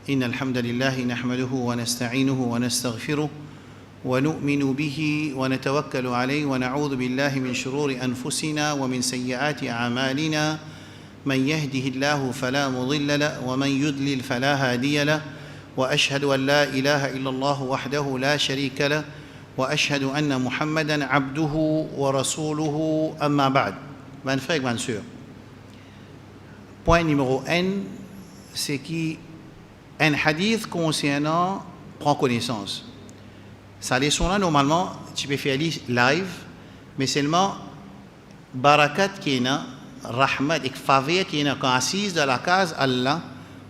إن الحمد لله نحمده ونستعينه ونستغفره ونؤمن به ونتوكل عليه ونعوذ بالله من شرور أنفسنا ومن سيئات أعمالنا من يهده الله فلا مضل له ومن يضلل فلا هادي له وأشهد أن لا إله إلا الله وحده لا شريك له وأشهد أن محمدا عبده ورسوله أما بعد. Mes frères, mes sœurs, point numéro 1, c'est qu'un hadith concernant prend connaissance. Ça leçon là normalement tu peux faire live, mais seulement barakat qui est là, rahmat et faveur qui est là quand assise dans la case Allah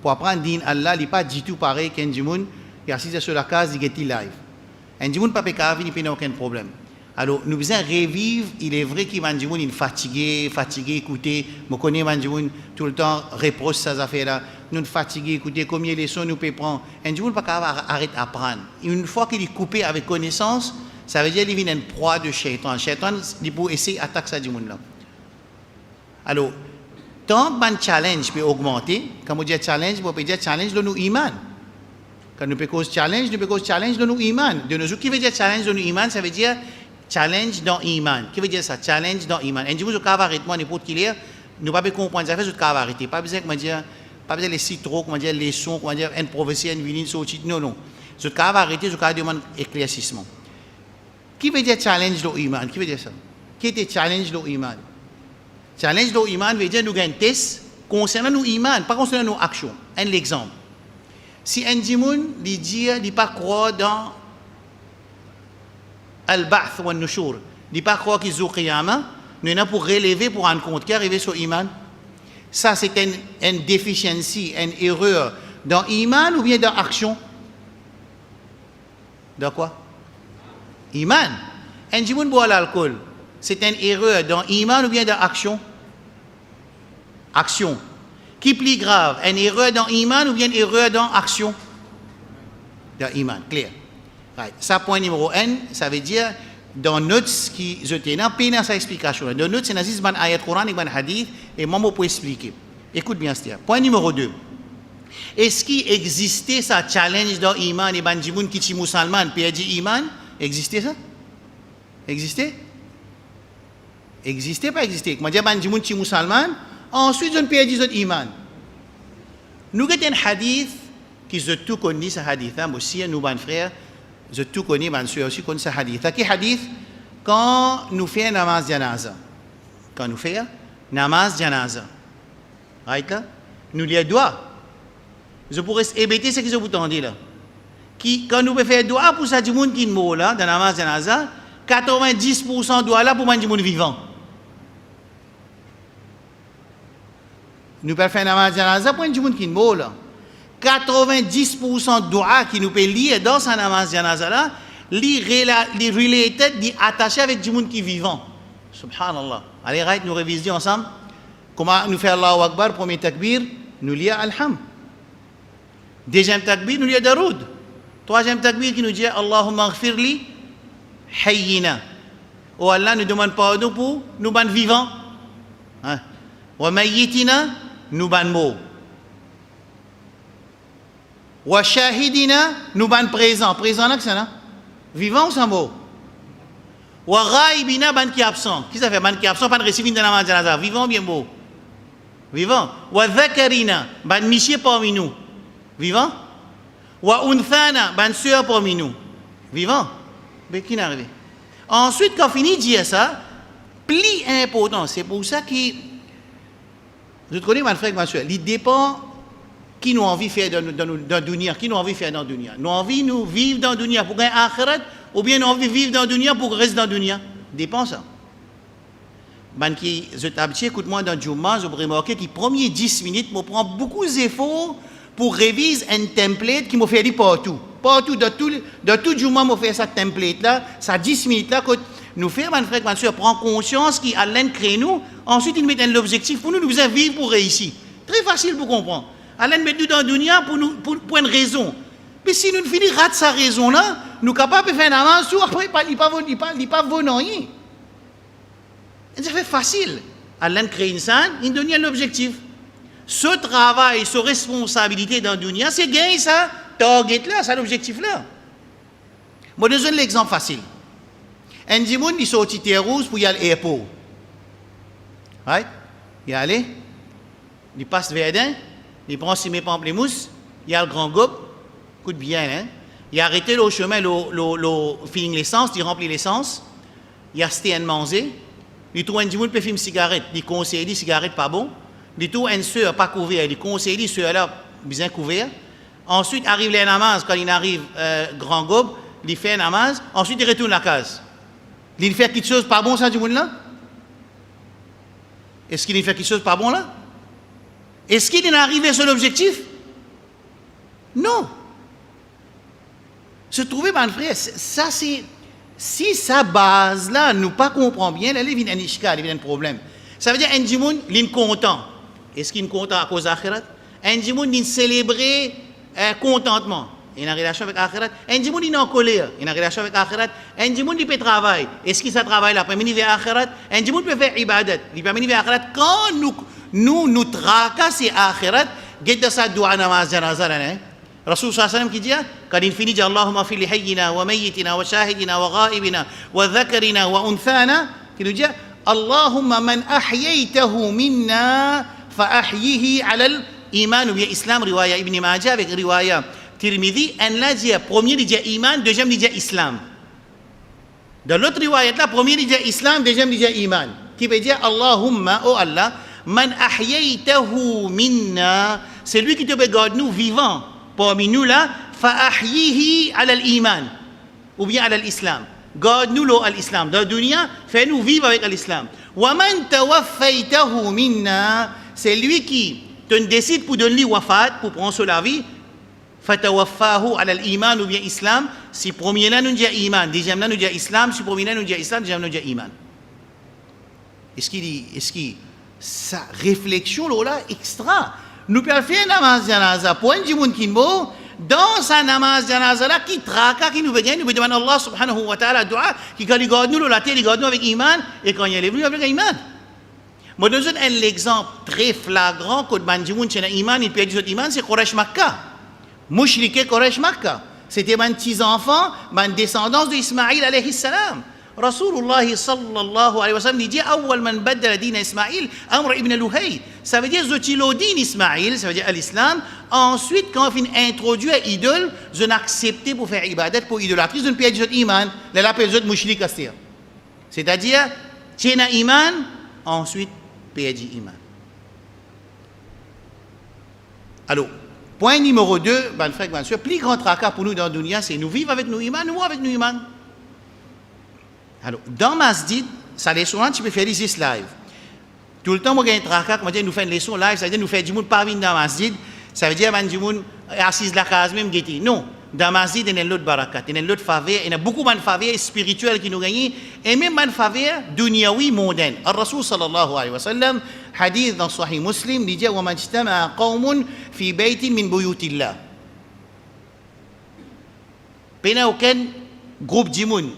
pour apprendre din Allah, il n'est pas du tout pareil qu'un djimoun qui est assise sur la case il est live. Un djimoun pas pécave, il n'a aucun problème. Alors, nous besoin revivre, il est vrai qu'il y a des gens fatigués, écoutez, je connais des gens tout le temps reproche ces affaires-là, nous fatigués, écoutez, combien de leçons nous pouvons prendre. Un gens ne peut pas arrêter d'apprendre. Une fois qu'il est coupé avec connaissance, ça veut dire qu'il vient une proie de shaitan. Shaitan, il peut essayer d'attaquer ces gens-là. Alors, tant que le challenge peut augmenter, quand on dit challenge, on peut dire challenge de nous iman. Quand nous peut cause challenge de nous iman. De nos jours, qui veut dire challenge de nous iman, ça veut dire challenge dans l'iman. Qui veut dire ça? Challenge dans l'iman. Et du coup, je vais arrêter n'importe qui l'est. Nous ne pouvons pas comprendre ça. Je vais arrêter. Pas besoin de les citros, les sons, un professeur, une vinyle, non, non. Je vais arrêter, je vais demander éclaircissement. Qui veut dire challenge dans l'iman? Qui veut dire ça? Qui était challenge dans l'iman? Challenge dans l'iman veut dire nous avons un test concernant nos iman, pas concernant nos actions. Un exemple. Si un djimoun lui dit, il ne pas croire dans Al-Ba'th wa Nushur. Il ne pas croire qu'ils ont qiyamah, nous sommes pour relever, pour rendre compte, qui arrive sur l'iman. Ça, c'est une déficiency, une erreur dans l'iman ou bien dans l'action? Dans quoi? Iman. Un djimoun boit l'alcool, c'est une erreur dans l'iman ou bien dans l'action? Action. Qui est plus grave, une erreur dans l'iman ou bien une erreur dans l'action? Dans l'iman, clair. Right. Ça, point numéro 1, ça veut dire, dans notre qui je tiens, dans sa explication. Dans notre, c'est un ayat Coran et un hadith, et moi, je peux expliquer. Écoute bien, c'est point numéro 2. Est-ce qu'il existait ça challenge dans l'iman et ban djimoun qui est musulman, puis il dit iman? Existait ça? Existait? Existait, pas existait. Moi, je dis ban djimoun qui est musulman, ensuite, je ne peux dire iman. Nous avons un hadith qui je tout connais, ce hadith, aussi, nous, ban frères, je tout connais, bien sûr, aussi connais ce hadith. Quel hadith? Quand nous faisons namaz janaza. Quand nous faisons namaz janaza. Right là? Nous les doigts. Je pourrais hébéter ce que je vous tendais là. Quand nous faisons doigt pour ça, du monde qui est mort là, dans namaz janaza, 90% doigt là pour man du monde vivant. Nous pouvons faire namaz janaza pour du monde qui est mort là. 90% de doigts qui nous peut lire dans sa namaz janaza là, les related, les attachés avec du monde qui est vivant. Subhanallah. Allez, right, nous révisons ensemble. Comment nous faire Allahu Akbar, premier takbir, nous lire Alham. Deuxième takbir, nous lire Daroud. Troisième takbir qui nous dit Allahumma ghfirli hayyina. Oh Allah nous demande pardon pour nous ban vivants. Wa mayyitina, nous ban morts. Wa shahidina, nous ban présent. Présent là, que c'est là? Vivant ou sans mot? Wa ghaibina, ban qui est absent. Qui ça fait? Ban qui est absent, pas de récivin dans la namaz janaza. Vivant ou bien mot? Vivant. Wa dhakarina, ban monsieur parmi nous. Vivant. Wa unthana, ban sœur parmi nous. Vivant. Mais qui n'est arrivé? Ensuite, quand fini de dire ça, plus important, c'est pour ça que, je te connais, mon frère, ma soeur, il dépend qui nous envie de faire dans le dunya, qui nous envie de faire dans le dunya. Nous envie de vivre dans le dunya pour gagner akhirat, ou bien nous envie de vivre dans le dunya pour rester dans le dunya. Dépend ça. Ben qui, je t'habitue, écoute-moi dans le Jumma, je vais remarquer que les premiers 10 minutes, je prends beaucoup d'efforts pour réviser un template qui m'a fait dire partout. Partout, dans tout Jumma, je fais ça template là, ça 10 minutes là, que nous faisons, mon frère, ma soeur, prend conscience qu'Allah crée nous, ensuite il met un objectif pour nous, nous devons vivre pour réussir. Très facile pour comprendre. Allah met nous dans le dunya pour une raison. Mais si nous finissons rater sa raison là, nous sommes capables de faire un avance, après, il n'est pas volontaire. C'est facile. Allah crée une scène, il donne un objectif. Ce travail, ce responsabilité dans le dunya, c'est gagner ça, target là, ça l'objectif là. Moi, je donne l'exemple facile. Un dimoun, il sort terre rouge pour y aller à l'aéroport. Right? Il allait, il passe Verdun, il prend ses pamplemousses, il y a le grand gobe, coûte bien, hein? Il a arrêté le chemin, le filling l'essence, il remplit l'essence, il a acheté un manger, il trouve un dimoun peut fumer une cigarette, il conseille des cigarettes pas bon, il trouve un soeur pas couvert, il conseille des soeurs là bien couvert. Ensuite arrive les namaz, quand il arrive grand gobe, il fait un namaz, ensuite il retourne à la case. Il fait quelque chose pas bon ça du monde là? Est-ce qu'il fait quelque chose pas bon là? Est-ce qu'il est arrivé à son objectif? Non. Se trouver, mon frère, ça c'est... Si sa base là, nous pas comprend bien, là, il vient un ishkal, il vient un problème. Ça veut dire un djimoun, il est content. Est-ce qu'il est content à cause d'akhirat? Un djimoun, il célèbre contentement. Il a une relation avec akhirat. Un djimoun, il est en colère. Il a une relation avec akhirat. Un djimoun, il peut travailler. Est-ce qu'il ça travaille là? Il peut vers akhirat. Un djimoun peut faire ibadat. Il peut vers akhirat. Quand nous tracassons akhirat, guette ça doua namaz janaza là, hein? Rasul sallallahu alayhi wa sallam qui dit, quand il finit, Allahumma fi li hayyina wa mayyitina wa shahidina wa ghaibina wa dhakarina wa unthana, qui nous dit, Allahumma man ahyaytahu minna fa ahyihi ala al-iman ou bien islam, riwaya Ibn Majah avec riwaya Tirmidhi, un là dit, premier il dit iman, deuxième il dit islam. Dans l'autre riwayat là, premier il dit islam, deuxième il dit iman. Qui veut dire, Allahumma, oh Allah, man ahyaytahu minna, c'est lui qui te regarde nous vivants. Parmi nous là, fa'ahyihi ala l'iman, ou bien ala l'islam. Garde-nous à l'islam. Dans le dunya, fais-nous vivre avec l'islam. Wa man tawaffaytahu minna, c'est lui qui te décide pour donner wafat, pour prendre sur la vie, fatawaffahu ala l'iman ou bien islam. Si premier là nous dit iman, deuxième là nous dit islam, si premier là nous dit islam, deuxième là nous dit iman. Est-ce qu'il sa réflexion là extra? Nous pouvons faire namaz janaza pour un djimoun qui mort dans sa namaz janaza là qui traka qui nous vient nous demande Allah subhanahu wa ta'ala dua qui quand il garde nous la terre il garde nous avec iman et quand il est venu avec iman. Moi je donne un exemple très flagrant que le djimoun qui a iman il perd du iman c'est Quraysh Makkah. Mushrike Quraysh Makkah. C'était mes petits enfants, mes descendants d'Ismaïl alayhi salam. Rasulullah sallallahu alayhi wa sallam dit awwal man baddala din Ismaïl Amr ibn Luhay. Ça veut dire zotilodin Ismaïl, ça veut dire l'islam. Ensuite quand on introduit l'idole, je n'accepte pour faire ibadat pour idolâtrie, je ne peux pas iman, là l'appelle zot mushrik astir. C'est-à-dire tiena iman, ensuite perdre iman. Alors, point numéro 2, ben frère, ben sûr, plus grand tracas pour nous dans le dunya, c'est nous vivre avec nous iman, nous avec nous iman. Alors, dans Masjid, ça les souvent, tu peux faire des live. Tout le temps, moi, j'ai un tracas, moi, nous faisons une leçon live, ça veut dire nous faisons du monde pas venir dans Masjid, ça veut dire que du monde assis la case même, guetti. Non, dans Masjid, il y a l'autre barakat, il y a l'autre faveur, il y a beaucoup de faveurs spirituelles qui nous gagnent, et même de faveurs dunyawi mondaines. Al-Rasul sallallahu alayhi wa sallam, hadith dans Sahih Muslim, il dit wa majtama'a qawmun fi baytin min buyutillah. Pena aucun groupe d'imoun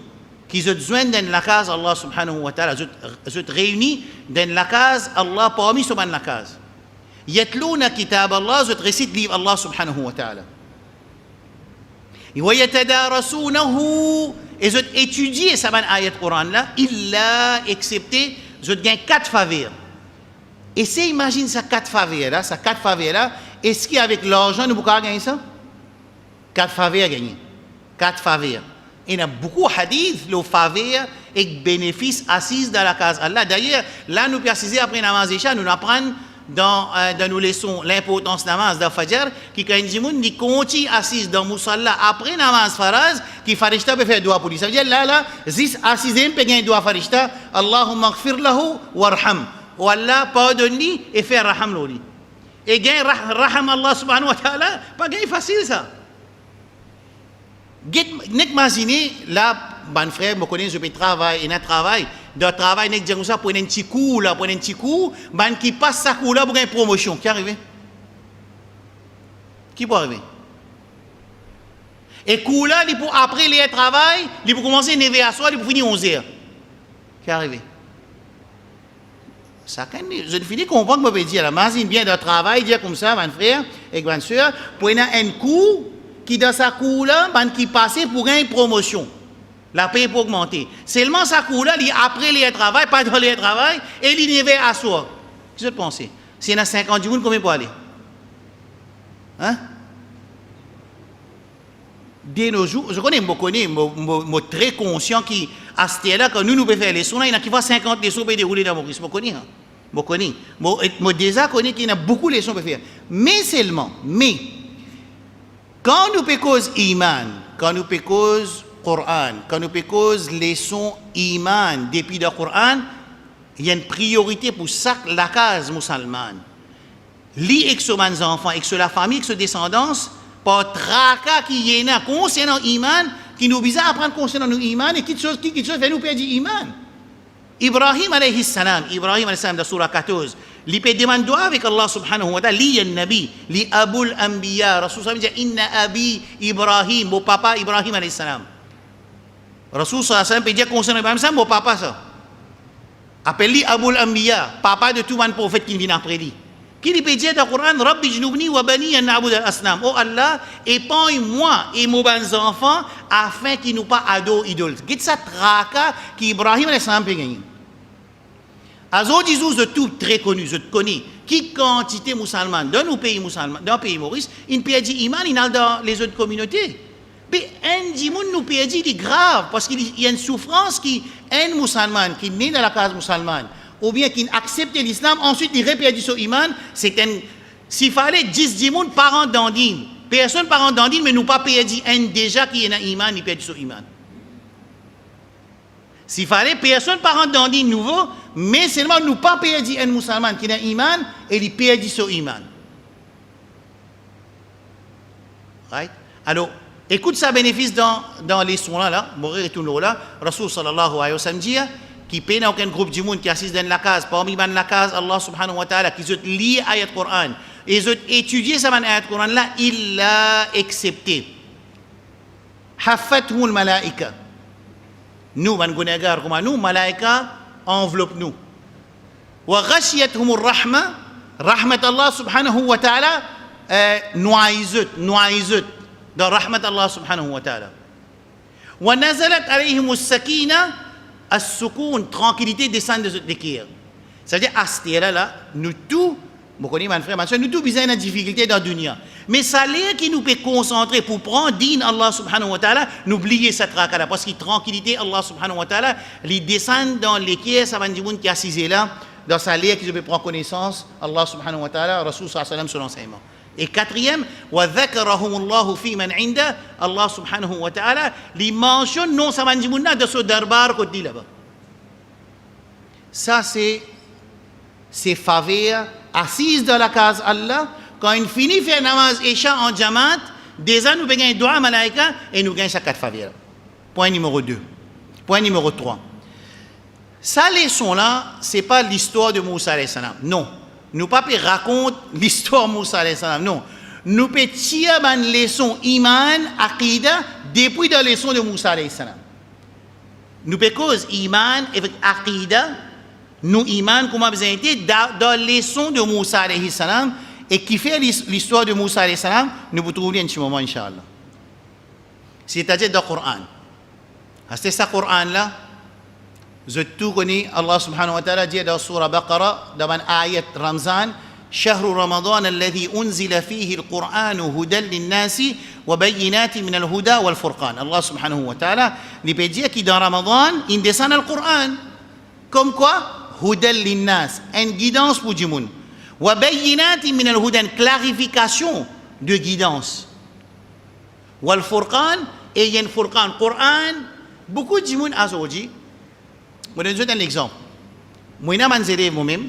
qui se joignent dans la case Allah subhanahu wa ta'ala, se réunissent dans la case Allah parmi sur la case. Yatlouna kitab Allah, se récite livre Allah subhanahu wa ta'ala. Wa yatadarasunahu, et se étudie sa ayat Coran là, illa excepté, je gagne 4 faveurs. Et c'est imagine ça 4 faveurs là, ça 4 faveurs là, est-ce qu'avec l'argent nous pouvons gagner ça? 4 faveurs gagner. 4 faveurs. Il y a beaucoup de hadiths, le faveur et bénéfice assis dans la case Allah. D'ailleurs, là, nous précisons après namaz Isha, nous apprenons dans nos leçons l'importance de namaz de Fajr, qui quand il dit continue assis dans Musalla après namaz Faraz, qui Farishta peut faire doigt pour lui. Ça veut dire là, zis assisé, peut gagner doigt Farishta, Allahumma gfir lahu warham. Ou Allah pardonne-lui et fait raham lui. Et gagner raham Allah subhanahu wa ta'ala, pas gagner facile ça. Nek imaginer là ban frère me connaît je peux travailler et na travail de travail nek dire ça pour un petit coup là pour un petit coup ban qui passe ça coup là pour une promotion qui arrive qui peut arriver et coup là il pour après les travail il pour commencer 9h à soir il pour finir 11h qui arrive Ça, quand je finis comprendre que je peux dire, la machine bien de travail, dire comme ça, mon frère et grande soeur, pour un cours qui, dans sa cours-là, qui passait pour une promotion. La paix pour augmenter. Seulement sa cours-là, après les travail, pas dans les travail, et il y avait à soi. Qu'est-ce que vous pensez? S'il y en a 50 du monde, combien pour aller? Hein? Dès nos jours, je connais, je suis très conscient qui, à ce là quand nous pouvons faire les leçons, il y en a qui font 50 leçons pour dérouler dans Maurice. Je connais. Je connais. Je déjà connais qu'il y a beaucoup de leçons pour faire. Mais seulement, quand nous pouvons cause iman, quand nous pouvons cause Coran, quand nous pouvons cause leçons iman depuis le Coran, il y a une priorité pour ça, la case musulmane. Li avec ses enfants, avec la famille, avec ses descendance, par tracas qui y en a concernant l'iman, qui nous vise à apprendre concernant nous iman, et qui chose fait nous perdre l'iman. Ibrahim alayhi salam, dans surah 14, il peut demander avec Allah subhanahu wa ta'ala, li nabi, li abul anbiya, Rasul sallallahu alayhi wa sallam dit, inna abi Ibrahim, mon papa Ibrahim alayhi salam. Rasul sallallahu alayhi wa sallam peut dire concernant Ibrahim, ça, mon papa ça. Appelle-lui abul anbiya, papa de tout le prophète qui vient après lui. Qui lui peut dire dans le Coran, Rabbi jnoubni wa bani an na'bud al-asnam. Oh Allah, épargne-moi et mes enfants afin qu'ils n'ont pas ado idoles. Qu'est-ce ça traka qu'Ibrahim alayhi salam peut gagner? Azo disous de tout très connu, je te connais. Qui quantité musulmane dans nos pays musulmans, dans le pays Maurice, il peut dire iman, il a dans les autres communautés. Mais un dimoun nous peut dire c'est grave parce qu'il y a une souffrance qui un musulman qui naît dans la case musulmane ou bien qui accepte l'islam, ensuite il répète son iman, c'est un. S'il fallait 10 dimoun par an d'andine, personne par an d'andine, mais nous pas payer un déjà qui est dans l'iman, il perd son iman. S'il fallait personne par an d'andine nouveau, mais seulement nous pas payer un musulman qui est dans l'iman et il perd son iman. Right? Alors, écoute ça bénéfice dans les sons là, mourir et tout là, Rasul sallallahu alayhi wa sallam dit, qui peine aucun groupe du monde qui assiste dans la case, parmi la case, Allah subhanahu wa ta'ala, qui ont lu ayat Coran, et ils ont étudié ça ayat Coran là, il l'a accepté. Hafathum al-malaika. Nous, man gunagar comme nous, malaika enveloppe nous. Wa ghashiyatuhum ar-rahma, rahmat Allah subhanahu wa ta'ala, noisette. dans rahmat Allah subhanahu wa ta'ala. Wa nazalat alayhim as-sakina, as-sukoun, tranquillité descend de cœur. C'est-à-dire, à ce là, nous tous, vous connaissez mon frère, ma soeur, nous tous besoin de difficultés dans la dunya. Mais ça l'air qui nous peut concentrer pour prendre din Allah subhanahu wa ta'ala, n'oubliez cette traka-là. Parce que tranquillité, Allah subhanahu wa ta'ala, les descend dans les cœurs, ça va dire qui assisé là, dans sa l'air qui peut prendre connaissance, Allah subhanahu wa ta'ala, Rasul sallallahu alayhi wa sallam, son enseignement. Et quatrième, wa dhakarahumullahu fi man inda, Allah subhanahu wa ta'ala, les mentionne non ça va dire de ce darbar qu'on dit là-bas. Ça c'est faveur assise dans la case Allah, quand il finit faire namaz isha en jamaat, déjà nous gagnons dua malaika et nous gagnons sa quatre faveurs. Point numéro 2. Point numéro 3. Ça leçon là, c'est pas l'histoire de Moussa alayhi salam. Non. Nous pas raconter l'histoire de Moussa alayhi salam. Non. Nous peut tirer une leçon iman, aqida depuis la leçon de Moussa alayhi salam. Nous peut cause iman avec aqida, nous iman comme besoin été dans la leçon de Moussa alayhi salam et qui fait l'histoire de Moussa alayhi salam, nous vous trouverons un petit moment inchallah. C'est-à-dire dans le Coran. C'est ça le Coran là. Je tout connais Allah subhanahu wa ta'ala dit dans surah Baqarah dans une ayat Ramzan شهر رمضان الذي أنزل فيه القرآن هدى للناس وبينات من الهدى والفرقان. Allah subhanahu wa ta'ala lui peut dire que dans Ramadan il descend le Coran comme quoi هدى للناس, une guidance pour du monde, وبينات من الهدى, une clarification de guidance, والفرقان, et il y a un furqan. Coran, beaucoup de monde a aujourd'hui. Je vais vous donner un exemple. Moi, j'ai un élève moi-même,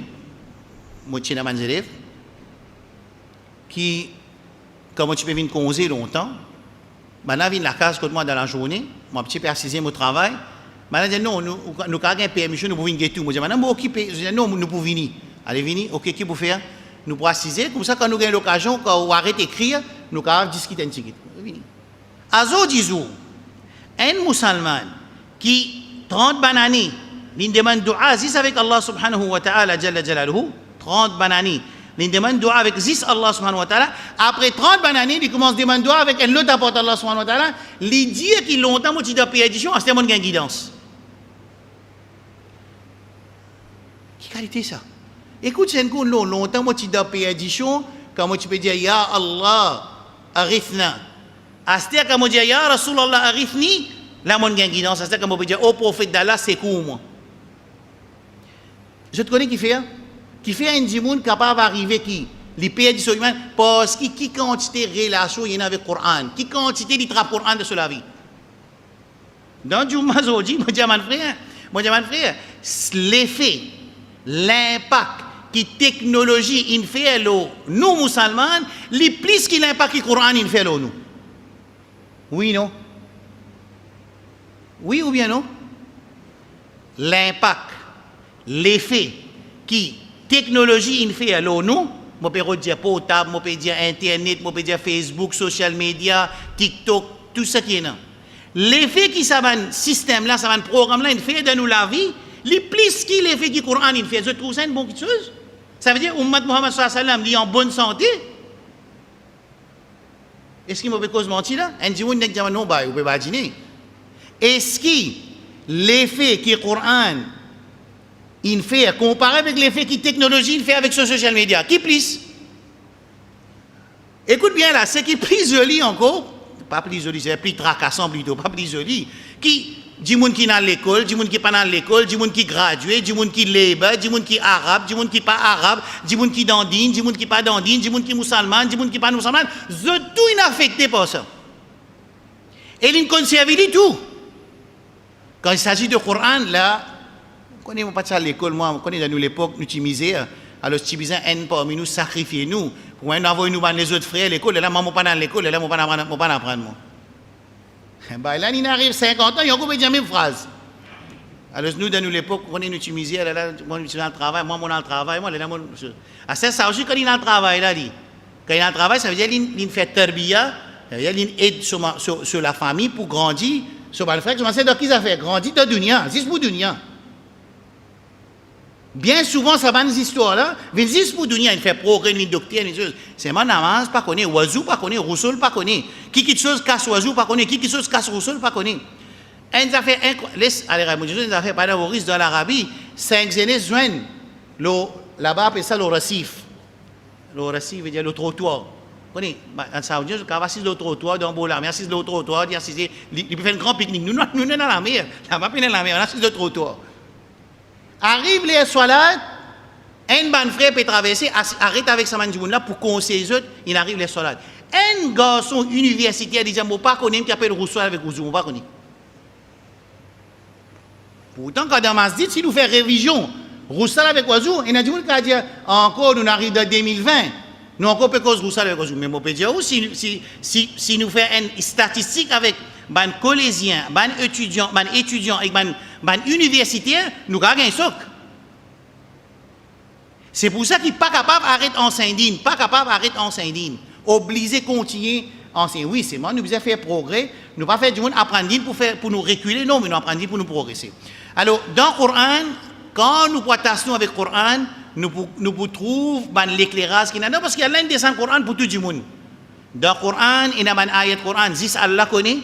moi, j'ai un élève qui, comme tu peux venir causer longtemps, maintenant, vient la case contre moi dans la journée, moi, petit peu assisé mon travail, maintenant, dit non, nous avons un permission, nous pouvons venir tout. Moi, je dis, maintenant, je dis, non, nous pouvons venir. Allez, venir, ok, qui pour faire? Nous pouvons assiser, comme ça, quand nous avons l'occasion, quand on arrête d'écrire, nous pouvons discuter un petit peu. À ce jour, un musulman qui, 30 années, il demande dua, zis avec Allah subhanahu wa ta'ala, jalla jalaluhu, 30 banani. Il demande dua avec zis Allah subhanahu wa ta'ala. Après 30 banani, il commence à demander dua avec un autre apporte Allah subhanahu wa ta'ala. Il dit qu'il longtemps, moi, tu dois payer édition, c'est mon gain guidance. Quelle qualité ça? Écoute, c'est un coup longtemps, moi, tu dois payer édition, quand moi, tu peux dire, Ya Allah, arithna. Astia, quand moi, je dis, Ya Rasulallah, arithni, là, mon gain guidance. Astia, quand moi, je dis, oh prophète d'Allah, c'est quoi, moi? Je te connais qui fait, hein? Qui fait un djimoun capable d'arriver qui les pays du humain parce que qui quantité de relation il y a avec le Coran, qui quantité de travail Coran de la vie. Dans Juma Zoji, moi dis mon frère, l'effet, l'impact qui technologie il fait nous musulmans, les plus que l'impact que le Coran il fait nous. Oui non? Oui ou bien non? L'impact, l'effet qui technologie il fait alors nous, je peux dire portable, je peux dire internet, je peux dire Facebook, social media, TikTok, tout ça qui est là. L'effet qui ça va système là, ça va programme là, il fait dans nous la vie, les plus qui l'effet qui Coran il fait, je trouve ça une bonne chose. Ça veut dire Ummat Muhammad sallallahu alayhi wa sallam est en bonne santé. Est-ce qu'il m'a cause mentir là? Un jour n'est jamais non bah, vous pouvez imaginer. Est-ce que l'effet qui Coran il fait, comparé avec l'effet qui technologie, il fait avec ce social media. Qui plus? Écoute bien là, ce qui est plus joli encore, pas plus joli, c'est plus tracassant plutôt, pas plus joli, qui, du monde qui est dans l'école, du monde qui n'est pas dans l'école, du monde qui est gradué, du monde qui est libre, du monde qui est arabe, du monde qui n'est pas arabe, du monde qui est dandine, du monde qui n'est pas dandine, du monde qui est musulman, du monde qui n'est pas musulman, tout est affecté par ça. Et il conserve tout. Quand il s'agit de Coran, là, on n'est pas à l'école, moi, on connaît dans l'époque, nous utiliser, alors si besoin un parmi nous sacrifier nous, pour envoyer nous les autres frères à l'école, là, moi, pas dans l'école, là, moi, pas apprendre, moi. Ben, là, il arrive 50 ans, il y a encore la même phrase. Alors, nous, dans l'époque, on est utilisé, là, moi, je suis dans le travail, moi, dans le travail, moi, là, moi, ça aussi, quand il est dans le travail, là, quand il est dans le travail, ça veut dire qu'il fait terbiya, ça veut dire qu'il aide sur la famille pour grandir, sur le frère, c'est donc qu'ils ont fait grandir dans le dunya, c'est pour le dunya. Bien souvent, ça va dans ces histoires-là, mais juste pour dunya, il fait progrès, une doctrine, une chose. C'est moi, namaz, pas connaît, oiseau, pas connaît, rousseau, pas connaît. Qui chose casse oiseau, pas connaît. Qui chose casse rousseau, pas connaît. Un affaire laisse aller à une affaire pas d'avoris dans l'Arabie, 5 années joignent là-bas appelle ça le récif. Le récif veut dire le trottoir. Vous connaissez, en Saoudien, quand on assise le trottoir dans Bola, mais assise le trottoir, il peut faire un grand pique-nique. Nous sommes dans la mer, là-bas, dans la mer, on assise le trottoir. Arrive les soirs, un ban frère peut traverser, arrête avec sa manjoun là pour conseiller les autres, il arrive les soirs. Un garçon universitaire dit, je ne pas connaître qui appelle Rousseau avec Rousseau, je ne pas connaître. Pourtant, quand dans ma dit, si nous faisons révision, Rousseau avec Oiseau, il y a des gens qui disent, encore, nous arrivons en 2020, nous encore peut cause Rousseau avec Oiseau. Mais on peut dire, si nous faisons une statistique avec ban collégien, ban étudiant et ban universitaire, nous gagnons un soc. C'est pour ça qu'il n'est pas capable d'arrêter enseigner, pas capable d'arrêter enseigner. Obligé de continuer à enseigner. Oui, c'est moi, nous devons faire progrès, nous ne pas faire du monde apprendre pour nous reculer, non, mais nous apprendre pour nous progresser. Alors, dans le Coran, quand nous pointons avec le Coran, nous trouvons l'éclairage qui est là, parce qu'il y a l'un des Coran pour tout le monde. Dans le Coran, il y a un ayat Coran, 10 Allah connaît,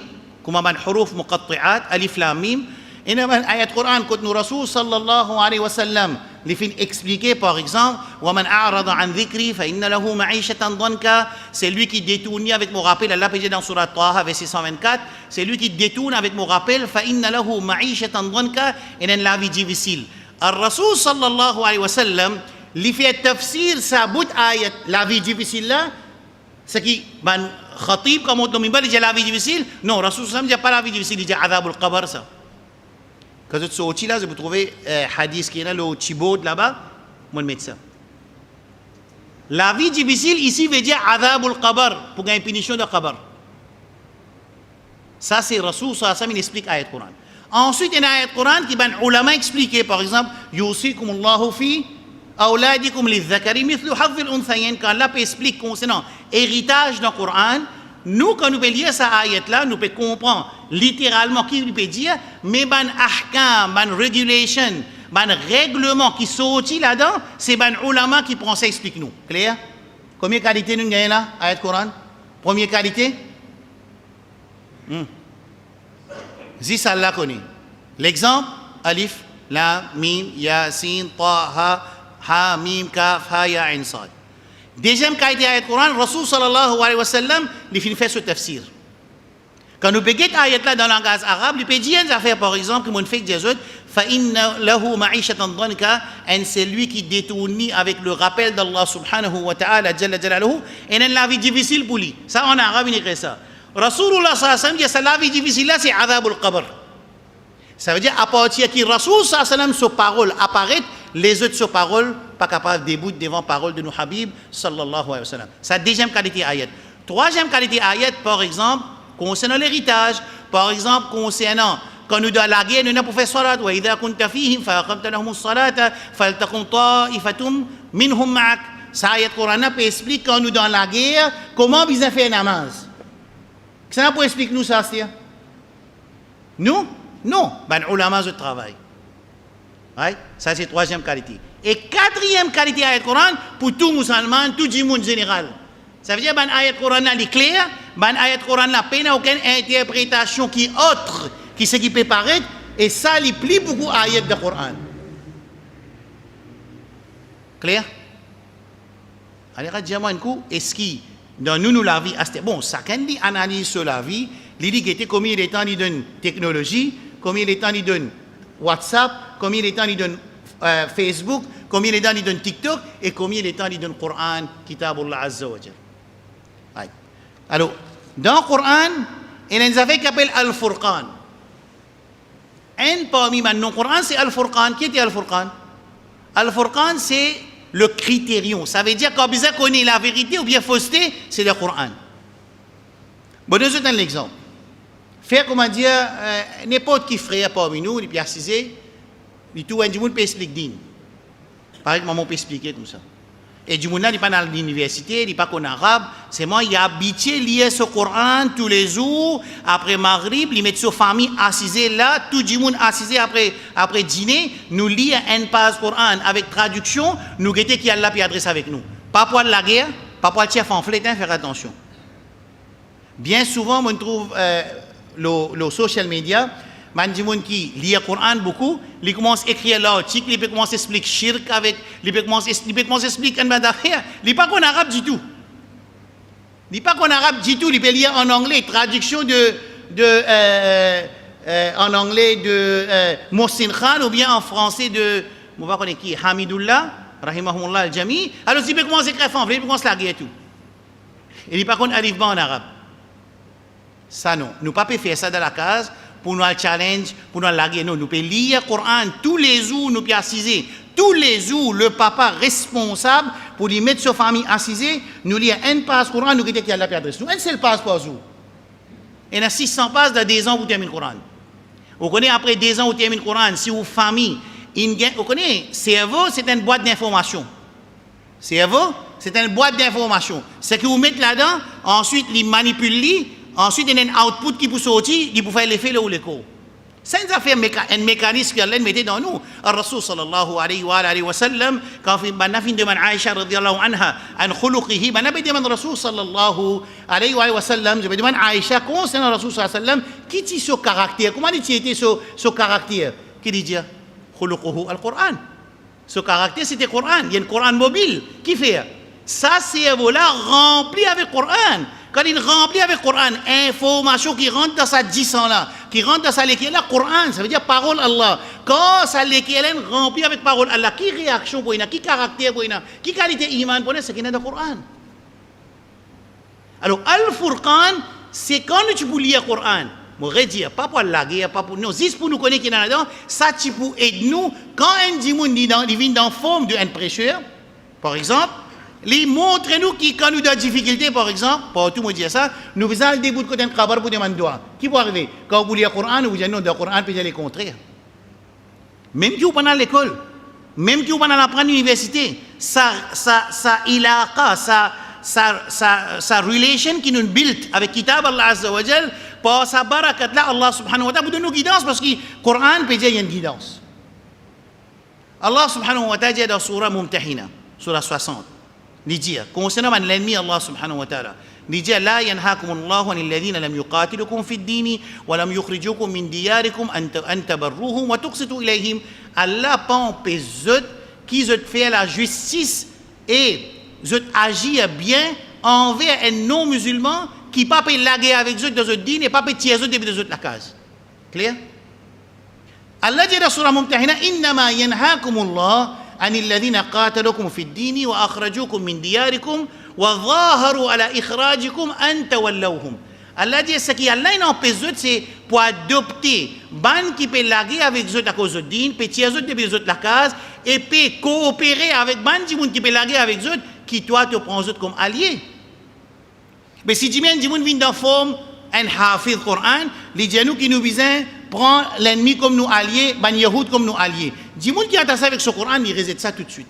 comme un huruf muqatti'at, alif lam mim. Il y a un ayat Coran que nous Rasoul sallallahu alayhi wa sallam les fait expliquer, par exemple, وَمَنْ أَعْرَضَ عَنْ ذِكْرِي فَإِنَّ لَهُ مَعِيشَةً ضَنْكَ. C'est lui qui détourne avec mon rappel, Allah peut dire dans Surat Taha, verset 124, c'est lui qui détourne avec mon rappel, فَإِنَّ لَهُ مَعِيشَةً ضَنْكَ, et dans la vie difficile. Al-Rasoul sallallahu alayhi wa sallam, lui fait tafsir sa bout ayat, la vie difficile là, ce qui, ben, khatib, comme on dit, la vie difficile, non, Rasoul sallallahu alayhi wa sallam, il n'y a pas la vie difficile, il dit adab al-qabr, ça. Quand vous êtes sorti là, vous trouvez hadith qui est là, le Chibod là-bas, moi je mets ça. La vie difficile ici veut dire adab al-qabr, pour gagner une punition de qabr. Ça c'est Rasoul sallallahu alayhi wa sallam, il explique ayat Coran. Ensuite, il y a une ayat Coran qui va ulama expliquer, par exemple, yusikum Allahu fi awladikum lidhakari mithlu hadhil unthayayn, quand Allah explique concernant héritage dans le Coran, nous, quand nous pouvons lire cette ayat-là, nous pouvons comprendre littéralement, qui peut dire, mais ban ahkam, ban regulation, ban règlement qui sorti là-dedans, c'est ban ulama qui prend ça, explique-nous. Clair? Combien de qualités nous gagnons là, ayat Coran? Première qualité? Zis Allah connaît. L'exemple, alif, lam, mim, ya, sin, ta, ha, mim, kaf, ha, ya, ain, sad. Deuxième qualité ayat Coran, Rasul sallallahu alayhi wa sallam, il fait ce tafsir. Quand nous payons ayat là dans le langage arabe, il peut dire une affaire, par exemple, comme on fait des autres, فَإِنَّ لَهُ مَعِيشَةً ضَنْكَ, et c'est lui qui détourne avec le rappel d'Allah subhanahu wa ta'ala, jalla jalaluhu, et il a la vie difficile pour lui. Ça, en arabe, il écrit ça. Rasulullah sallallahu alayhi wa sallam dit, la vie difficile là, c'est adab al-qabr. Ça veut dire, à partir que Rasul sallallahu alayhi wa sallam, sa parole apparaît, les autres sa parole, pas capables de débouter devant parole de nos Habib, sallallahu alayhi wa sallam. C'est la deuxième qualité ayat. Troisième qualité ayat, par exemple, concernant l'héritage, par exemple, concernant quand nous devons la guerre, nous n'avons pas fait salat. Wa idha kunta fihim fa aqamta lahum as-salata faltaqum ta'ifatum minhum ma'ak. Ça ayat Coran peut expliquer quand nous dans la guerre comment ils ont fait namaz. Ça peut expliquer nous ça, c'est nous? Non, ben ulama de travail. Right? Ça c'est troisième qualité. Et quatrième qualité ayat Coran pour tout musulman, tout le monde général. Ça veut dire ben ayat Coran est clair, ben ayat Coran n'a pas aucune interprétation qui est autre qui ce qui peut paraître, et ça il plie beaucoup ayat de Coran. Clair? Allez, dis-moi un coup, est-ce que dans nous la vie, bon, ça quand dit analyse sur la vie, il dit que combien de temps il donne technologie, combien de temps il donne WhatsApp, combien de temps il donne Facebook, combien de temps il donne TikTok, et combien de temps il donne Coran, Kitabullah Azza wa Jal. Ouais. Alors, dans le Coran, il y a un affaire qui s'appelle Al-Furqan. Un parmi les noms Coran, c'est Al-Furqan. Qui était Al-Furqan? Al-Furqan, c'est le critérium. Ça veut dire qu'on besoin connaître la vérité ou bien fausseté, c'est le Coran. Bon, nous avons un exemple. Faire, comment dire, n'importe qui frère parmi nous, il peut assiser, il tout un monde peut expliquer. Par exemple, maman peut expliquer tout ça. Et du monde là, il n'est pas dans l'université, il n'est pas qu'en arabe. C'est moi, il est habitué à lire ce Coran tous les jours, après Maghrib, il met sa famille assise là, tout le monde assise après dîner, nous lit un page Coran avec traduction, nous guettons qui a là puis adresse avec nous. Pas pour la guerre, pas pour le chef en flétin, faire attention. Bien souvent, on trouve le social media, des gens qui lisent le Coran beaucoup, ils commencent à écrire l'article, ils commencent à expliquer shirk avec, ils commencent à expliquer un affaire. Ils ne parlent pas en arabe du tout. Ils ne parlent pas en arabe du tout, ils peuvent lire en anglais, traduction en anglais de Mohsin Khan ou bien en français de, on va connaître qui, Hamidullah, Rahimahullah al-Jami. Alors ils peuvent commencer à écrire en anglais, ils commencent à la guerre et tout. Et ils ne parlent pas en arabe. Ça non, nous ne pouvons pas faire ça dans la case. Pour nous challenge, pour nous laguer. Non, nous pouvons lire le Coran tous les jours, nous pouvons assiser. Tous les jours, le papa responsable pour lui mettre sa famille assisée, nous lire un passe Coran, nous quitter qui a la adresse. Nous, un seul passe par jour. Et il y a 600 passes dans 2 ans pour terminer le Coran. Vous connaissez, après 2 ans pour terminer le Coran, si vous famille, vous connaissez, cerveau, c'est une boîte d'information. Cerveau, c'est une boîte d'information. Ce que vous mettez là-dedans, ensuite, il manipule. Ensuite, il y a un output qui peut sortir, il peut faire l'effet là où l'écho. C'est une affaire, un mécanisme qu'Allah mettait dans nous. Al-Rasul sallallahu alayhi wa sallam, quand il a fait demande à Aïcha radiyallahu anha, an khuluqihi, il a fait demande Rasul sallallahu alayhi wa sallam, je demande à Aïcha concernant Rasul sallallahu alayhi wa sallam, qui était son caractère? Comment était son caractère? Qui dit khuluquhu al-Qur'an. Ce caractère, c'était le Coran. Il y a un Coran mobile. Qui fait? Ça, cerveau-là rempli avec le Coran. Quand il remplit avec le Coran, information qui rentre dans sa 10 ans là, qui rentre dans sa l'équivalent, Coran, ça veut dire parole Allah. Quand sa l'équivalent remplit avec parole Allah, qui réaction pour il qui caractère pour il qui qualité iman pour il, c'est qu'il y a dans le Coran. Alors, Al-Furqan, c'est quand tu peux lire le Coran. Je dire, pas pour la guerre, pas pour nous, juste pour nous connaître qui est là-dedans, ça tu peux aider nous, quand un dimanche il vient dans la forme d'un prêcheur, par exemple, il montre-nous qui, quand nous avons des difficultés, par exemple, pour tout le monde dire ça, nous faisons le début de côté de Khabar pour demander droit. Qui peut arriver? Quand vous lisez le Coran, vous dites non, le Coran peut dire le contraire. Même qui vous pendant l'école, même qui vous pendant l'apprendre à l'université, sa ilaqa, sa relation qui nous build avec Kitab Allah Azza wa Jal, par sa barakat là, Allah subhanahu wa ta'ala vous donne une guidance parce que le Coran peut dire qu'il y a une guidance. Allah subhanahu wa ta'ala dit dans Surah Mumtahina, Surah 60, il dit, concernant l'ennemi Allah subhanahu wa ta'ala, il dit, لا ينهاكم الله عن الذين لم يقاتلكم في الدين ولم يخرجوكم من دياركم أن تبروهم وتقسطوا إليهم. Allah pas empêché qui ont fait la justice et ont agi bien envers un non-musulman qui ne peut pas laguer avec eux dans le din et pas peut tirer eux depuis la case. Clair? Allah dit dans Surah Mumtahina, إنما ينهاكم الله عن الذين قاتلوكم في الدين وأخرجوكم من دياركم وظاهروا على إخراجكم أن تولوهم. Allah dit ce qui Allah n'empêche c'est pour adopter ban qui peut laguer avec eux à cause de din, peut tirer eux depuis la case et peut coopérer avec ban qui peut laguer avec eux qui toi te prends eux comme alliés. Mais si Jimmy vient dans forme un hafiz Coran, les gens qui nous visent prend l'ennemi comme nous alliés, ban Yahoud comme nous alliés. Jimmy qui attache avec ce Coran, il résiste ça tout de suite.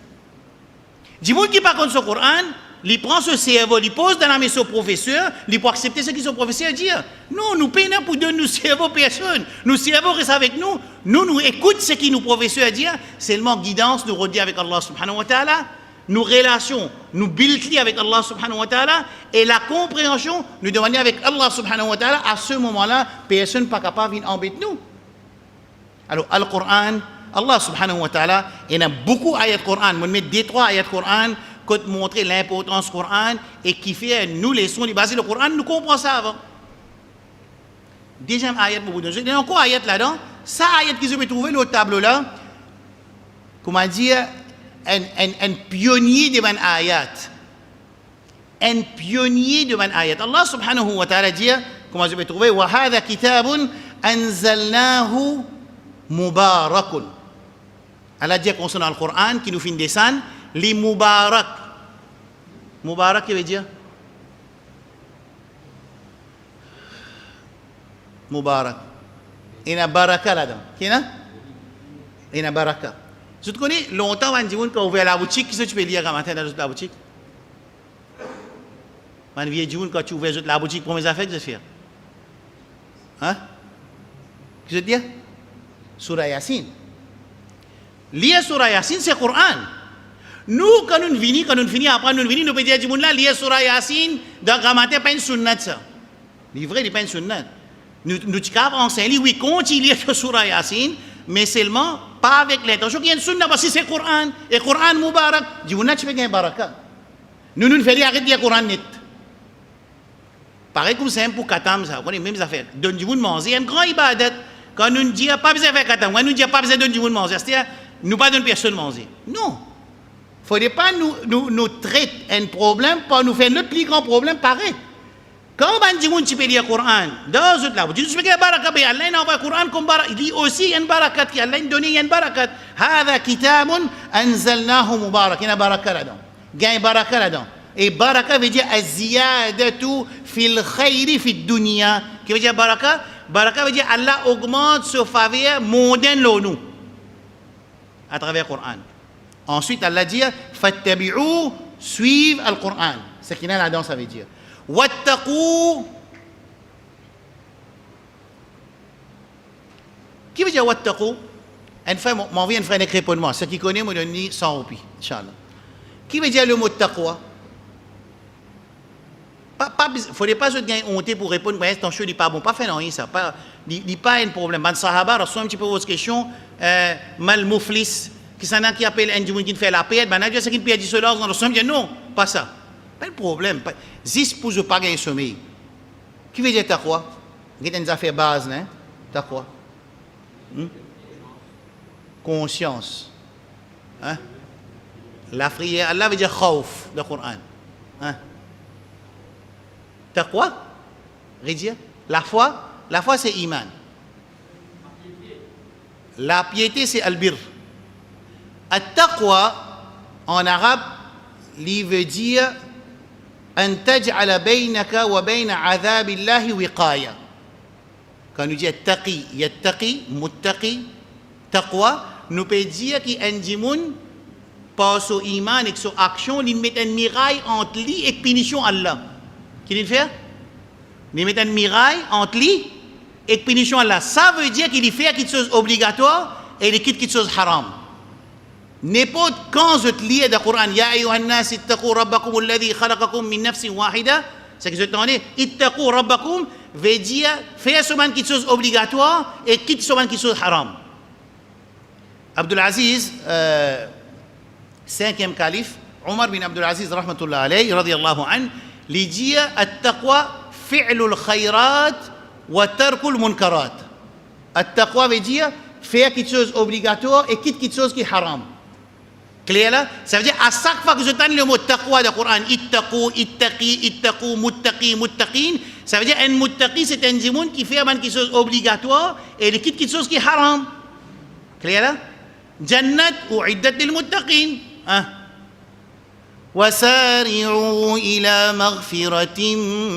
Jimmy qui par contre ce Coran, il prend ce cerveau, il pose dans la main au professeur, il peut accepter ce que son professeur dit. Non, nous payons pour donner nos cerveaux personne. Nos cerveaux restent avec nous. Nous écoutons ce que nos professeurs disent. Seulement guidance, nous redit avec Allah subhanahu wa ta'ala. Nos relations, nous buildons avec Allah subhanahu wa ta'ala. Et la compréhension, nous demandons avec Allah subhanahu wa ta'ala. À ce moment-là, personne n'est pas capable d'embêter nous. Alors, Al-Qur'an, Allah subhanahu wa ta'ala, il y a beaucoup d'ayats de Qur'an. On met 2-3 ayats de Qur'an. Qui montrer l'importance du Coran et qui fait nous leçons les bases du Coran, nous comprenons ça avant. Deuxième ayat pour vous donner. Il y a encore ayat là-dedans. Ça ayat que je vais trouver le tableau là, comment dire, un pionnier de mon ayat. Un pionnier de mon ayat. Allah subhanahu wa ta'ala dit, comment je vais trouver, wa hadha kitabun anzalnahu mubarakun. Allah dit concernant le Coran qui nous fait descendre. Les Moubarak. Moubarak, qui veut dire? Moubarak. Il y a baraka là-dedans. Qui est là? Il y a baraka. Je te connais, longtemps, quand tu as ouvert la boutique, qu'est-ce que tu peux lire quand matin dans la boutique? Quand tu ouvres la boutique, pour mes affaires, qu'est-ce que tu fais? Hein? Qu'est-ce que tu dis? Surah Yasin. Lire Surah Yasin, c'est le Coran. Nous, quand nous finissons, après nous finissons, nous pouvons dire, lire Surah Yasin, dans le matin, pas une sunnat ça. C'est vrai, il n'est pas une sunnat. Nous avons enseigné, oui, continue à lire Surah Yasin, mais seulement pas avec l'intention qu'il y a une sunnat, parce que c'est le Coran, et le Coran Moubarak. Tu peux gagner baraka. Nous faisons arrêter de lire le Coran net. Pareil comme c'est pour Katam, ça, on les mêmes affaires. Donne du monde manger, il y a une grande ibadat. Quand nous disons pas besoin de faire Katam, quand nous disons pas besoin de donner du monde manger, c'est-à-dire, nous pas donner personne manger. Non. Il ne faudrait pas nous traiter un problème pour nous faire notre plus grand problème pareil. Quand on dit que tu peux lire le Coran, dans ce là, tu peux dire baraka, mais Allah envoie le Coran comme baraka. Il dit aussi il y a une barakat, Allah donne une barakat. هذا كتاب أنزلناه مبارك. Il y a une baraka là-dedans. Il y a une baraka là-dedans. Et baraka veut dire الزيادة في الخير في الدنيا. Qui veut dire baraka? Baraka veut dire Allah augmente ce faveur mondaine nous à travers le Coran. Ensuite, Allah dit fattabi'u, suivre le Coran. Ce qu'il y a là-dedans, ça veut dire. Wattaqu. Qui veut dire wattaqu? Une fois, m'en vient un frère écrit pour moi. Ceux qui connaissent, me donnent 100 roupies, Inch'Allah. Qui veut dire le mot taqwa? Il ne faudrait pas se gagner honte pour répondre, mais ton choix n'est pas bon. Pas faire rien, ça. Il n'y a pas un problème. Ban Sahaba, reçoit un petit peu votre question. Mal mouflis. Qui s'en a qui appelle un dimanche qui fait la paix, ben Dieu c'est qu'il paie 10 dollars dans le sommeil. Non, pas ça. Pas de problème. Juste pour ne pas gagner sommeil. Qui veut dire taqwa? Il y a des affaires bases, hein? Taqwa. Conscience. Hein? La prière, Allah veut dire khawf, le Coran. Hein? Taqwa? Dire la foi c'est iman. La piété c'est albir. التقوى en arabe, il veut dire أن تجعل بينك وبين عذاب الله وقاية. Quand nous disons taqi, yattaqi, muttaqi, taqwa, nous peut dire qu'un dimoun, par son iman et son action, il met un mirail entre lui et punition Allah. Qu'est-ce qu'il fait? Il met une miraille entre lui et la punition Allah. Ça veut dire qu'il fait quelque chose obligatoire et il quitte quelque chose haram. N'importe quand je lis le Coran, Ya ayyuhan nas ittaqu rabbakum alladhi khalaqakum min nafsin wahida, c'est que je t'en ai, ittaqu rabbakum veut dire faire seulement quelque chose obligatoire et quitte seulement quelque chose haram. Abdul Aziz, cinquième calife, Omar bin Abdul Aziz rahmatullah alayhi, radiyallahu anhu, lui dit at-taqwa fi'lul khayrat wa tarkul munkarat. At-taqwa veut dire faire quelque chose obligatoire et quitte quelque chose qui est haram. Clair là? Ça veut dire à chaque fois que je donne le mot taqwa dans le Coran, ittaqu, ittaqi, ittaqu, muttaqi, muttaqin, ça veut dire un muttaqi c'est un djimoun qui fait quelque chose obligatoire et il quitte quelque chose qui est haram. Clair là? Jannat u'iddat lil muttaqin. وسارعوا إلى مغفرة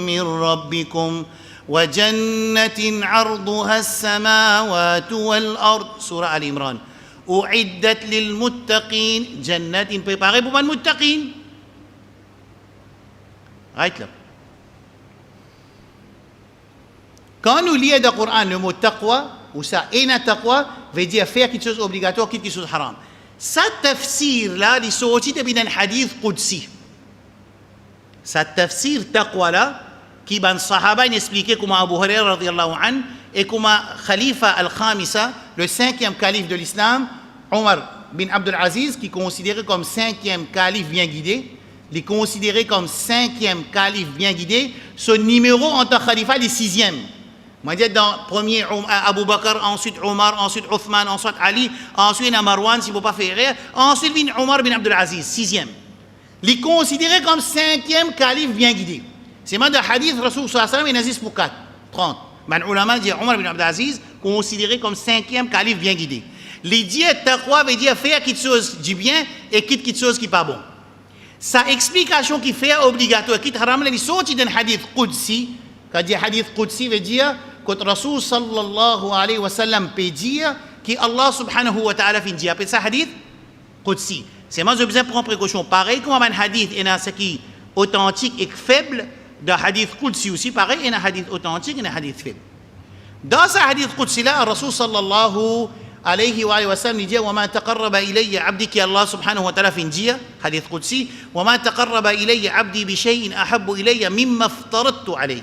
من ربكم وجنة عرضها السماوات والأرض سورة آل عمران أعدت للمتقين جنات préparées pour les muttaqin. Right là. Quand nous lisons dans le Coran le mot taqwa ou ça ina taqwa veut dire faire quelque chose obligatoire quelque chose haram. Ça tafsir là il sorti depuis un hadith qudsi. Ça tafsir taqwa là qui ban sahaba expliqué comment Abu Hurairah radiyallahu anhu et comment Khalifa al-Khamisa, le cinquième calife de l'islam, Omar bin Abdul Aziz, qui est considéré comme cinquième calife bien guidé, il est considéré comme cinquième calife bien guidé, son numéro en tant que khalifa est sixième. Moi, je dis dans premier Abu Bakr, ensuite Omar, ensuite Othman, ensuite Ali, ensuite Marwan, si vous ne pouvez pas faire rire, ensuite vient Omar bin Abdul Aziz, sixième. Il est considéré comme cinquième calife bien guidé. C'est même dans le hadith, Rasul sallallahu alayhi wa sallam, il existe pour 4, 30. Mais l'ulama dit Omar bin Abdul Aziz, considéré comme cinquième calife bien guidé. Les dieux taqwa veut dire faire quelque chose du bien et quitte quelque chose qui n'est pas bon. Sa explication qui fait obligatoire, quitte haram, il sorti d'un hadith qudsi. Quand dit hadith qudsi veut dire que Rasul sallallahu alayhi wa sallam peut dire que Allah subhanahu wa ta'ala fait dire. Appelle ça hadith qudsi. C'est moi je besoin de prendre précaution. Pareil comme un hadith, il y a ce qui est authentique et faible. Dans hadith qudsi aussi, pareil, il y a un hadith authentique et un hadith faible. Dans ce hadith qudsi là, Rasul sallallahu alayhi wa sallam dit وَمَا تَقَرَّبَ إِلَيَّ عَبْدِي qui Allah subhanahu wa ta'ala fait dire, hadith qudsi, وَمَا تَقَرَّبَ إِلَيَّ عَبْدِي بِشَيْءٍ أَحَبُّ إِلَيَّ مِمَّا افْتَرَضْتُ عَلَيْهِ.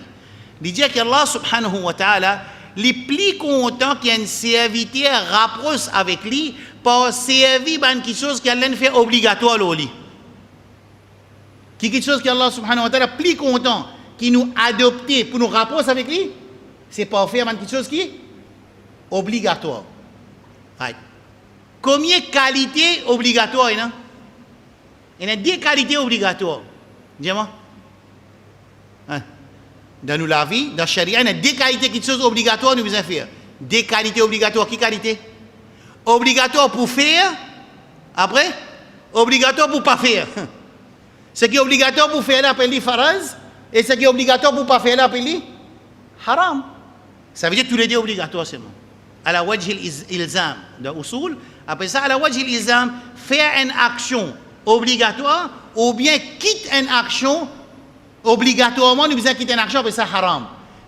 Il dit qu'Allah subhanahu wa ta'ala, les plus content qu'il y a un serviteur rapproche avec lui pour servir quelque chose qui allait faire obligatoire au lit. Qui quelque chose qu'Allah subhanahu wa ta'ala plus content qui nous adopte pour nous rapprocher avec lui, c'est pour faire quelque chose qui est obligatoire. Right. Combien de qualités obligatoires il y a? Il y a 10 qualités obligatoires. Dis-moi. Dans nous la vie, dans la charia, il y a 10 qualités qui sont obligatoires nous devons faire. 10 qualités obligatoires. Qui qualité? Obligatoire pour faire, après, obligatoire pour ne pas faire. Ce qui est obligatoire pour faire, appelle faraz, et ce qui est obligatoire pour ne pas faire, appelle haram. Ça veut dire que tous les deux obligatoires seulement. À la wajh il-ilzam de usul, après ça, à la wajh il-ilzam, faire une action obligatoire ou bien quitte une action obligatoirement, nous devons quitter une action, c'est ça haram.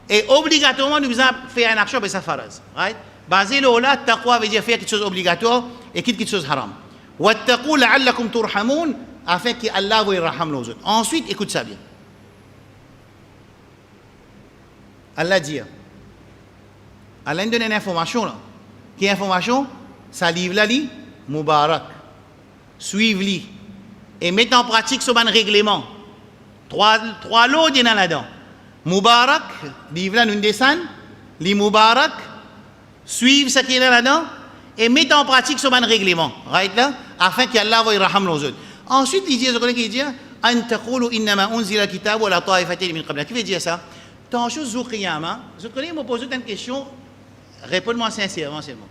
Et obligatoirement, nous devons faire une action, c'est ça faraz. Right? Basé là, taqwa veut dire faire quelque chose obligatoire et quitte quelque chose haram. Wattaqu la'allakum turhamun, afin qu'Allah vous rahme nos autres. Ensuite, écoute ça bien. Allah dit, Allah donne une information là. Quelle information? Ça livre là, Mubarak. Suivez-li. Et mettez en pratique ce bon règlement. Trois lots il y en a là-dedans. Mubarak, livre là, nous descendons. Les Mubarak, suivez ce qu'il y a là-dedans. Et mettez en pratique ce bon règlement. Right là? Afin qu'Allah vous rahme nos autres. Ensuite, il dit, il dit, أن تقولوا إنما أنزل الكتاب ولا طائفتين من قبلنا. Qui veut dire ça? Tant chose jour qiyama, je connais, me pose une question, réponds-moi sincèrement seulement.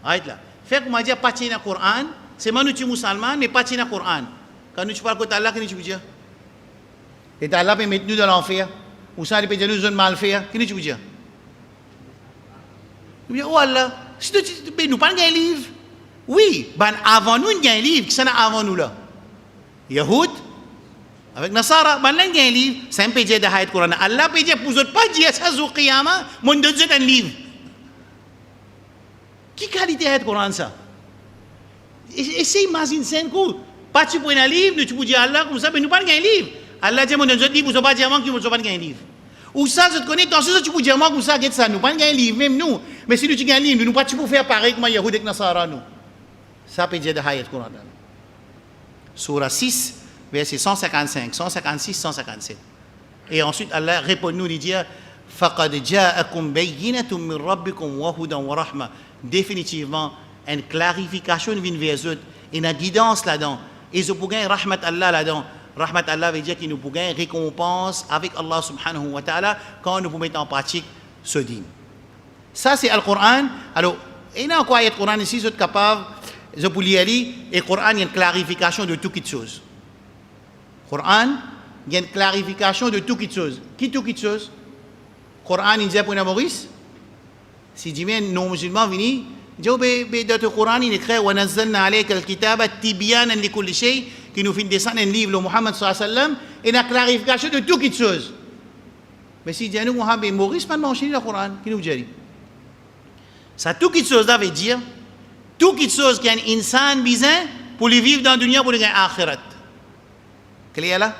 Arrête là. Fait que moi dire pas tiens le Coran, c'est moi nous tu musulman, mais pas tiens le Coran. Quand nous tu parles contre Allah, qu'est-ce que tu veux dire? Et Allah peut mettre nous dans l'enfer, ou ça il peut dire nous un mal faire, qu'est-ce que tu veux dire? Tu veux dire, oh Allah, si tu peux nous pas un livre? Oui, ben avant nous il y a un livre, qui s'en a avant nous là? Yahoud, Avec Nasara, ban lañ un livre, c'est un pédé de Hayat Quran. Allah pédé pour vous pas dire ça au Qiyamah, mon donne un livre. Qui qualité Hayat Quran ça? Essayez d'imaginer ça un coup. Pas tu prends un livre, nous tu peux dire Allah comme ça, mais nous pas un livre. Allah dit mon donne un livre, vous pas dire moi qui vous pas un livre. Ou ça, je te connais, dans ce tu peux dire moi comme ça, get ça, nous pas un livre, même nous. Mais si nous tu un livre, nous pas tu peux faire pareil comme Yahoud et Nasara nous. Ça pédé de Hayat Quran. Surah 6. Verset 155, 156, 157. Et ensuite, Allah répond nous, il dit فَقَدْ جَاءَكُمْ بَيِّنَةٌ مِّن رَبِّكُمْ وَهُدًى وَرَحْمَةٌ. Définitivement, une clarification vient vers eux, une guidance là-dedans. Et vous pouvez rahmat Allah là-dedans. Rahmat Allah veut dire qu'il nous peut une récompense avec Allah subhanahu wa ta'ala quand nous pouvons mettre en pratique ce dîme. Ça, c'est le Coran. Alors, il y a quoi le Coran ici, vous êtes capable, vous pouvez lire, et le Coran, il y a une clarification de toutes les choses. Coran, il y a une clarification de toutes choses. Qui toutes choses? Coran, il dit pour Maurice. Si un non-musulman vient, il dit dans le Coran, il écrit وَنَزَّلْنَا عَلَيْكَ الْكِتَابَ تِبْيَانًا لِكُلِّ شَيْءٍ qui nous fait descendre un livre, le Muhammad sallallahu alayhi wa sallam, et la clarification de toutes choses. Mais si dit Mohamed Maurice, pas de manger le Coran, qui nous dit? Ça, toutes choses là veut dire toutes choses qu'un insan besoin pour lui vivre dans le dunya pour le akhirat. Clair là?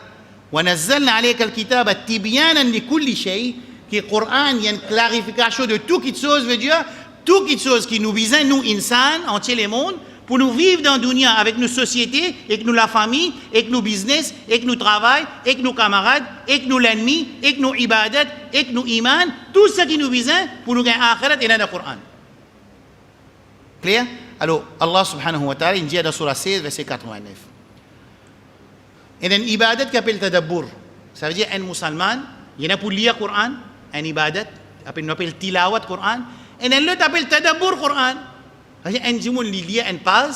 وَنَزَّلْنَا عَلَيْكَ الْكِتَابَ تِبْيَانًا لِكُلِّ شَيْءٍ qui le Coran, il y a une clarification de toutes choses, veut dire toutes choses qui nous visent, nous, insan, entier le monde, pour nous vivre dans le dunya avec nos sociétés, avec nous la famille, avec nos business, avec nos travail, avec nos camarades, avec nos ennemis, avec nos ibadat, avec nos iman, tout ce qui nous vise pour nous gagner akhirat et dans le Coran. Clair? Alors, Allah subhanahu wa ta'ala, il dit dans Surah 16, verset 89. Il y a une ibadat qui s'appelle tadabbur. Ça veut dire un musulman, il y en a pour lire le Coran, un ibadat, on appelle tilawat Coran, et un autre appelle tadabbur Coran. C'est-à-dire un jimoun qui lit une page,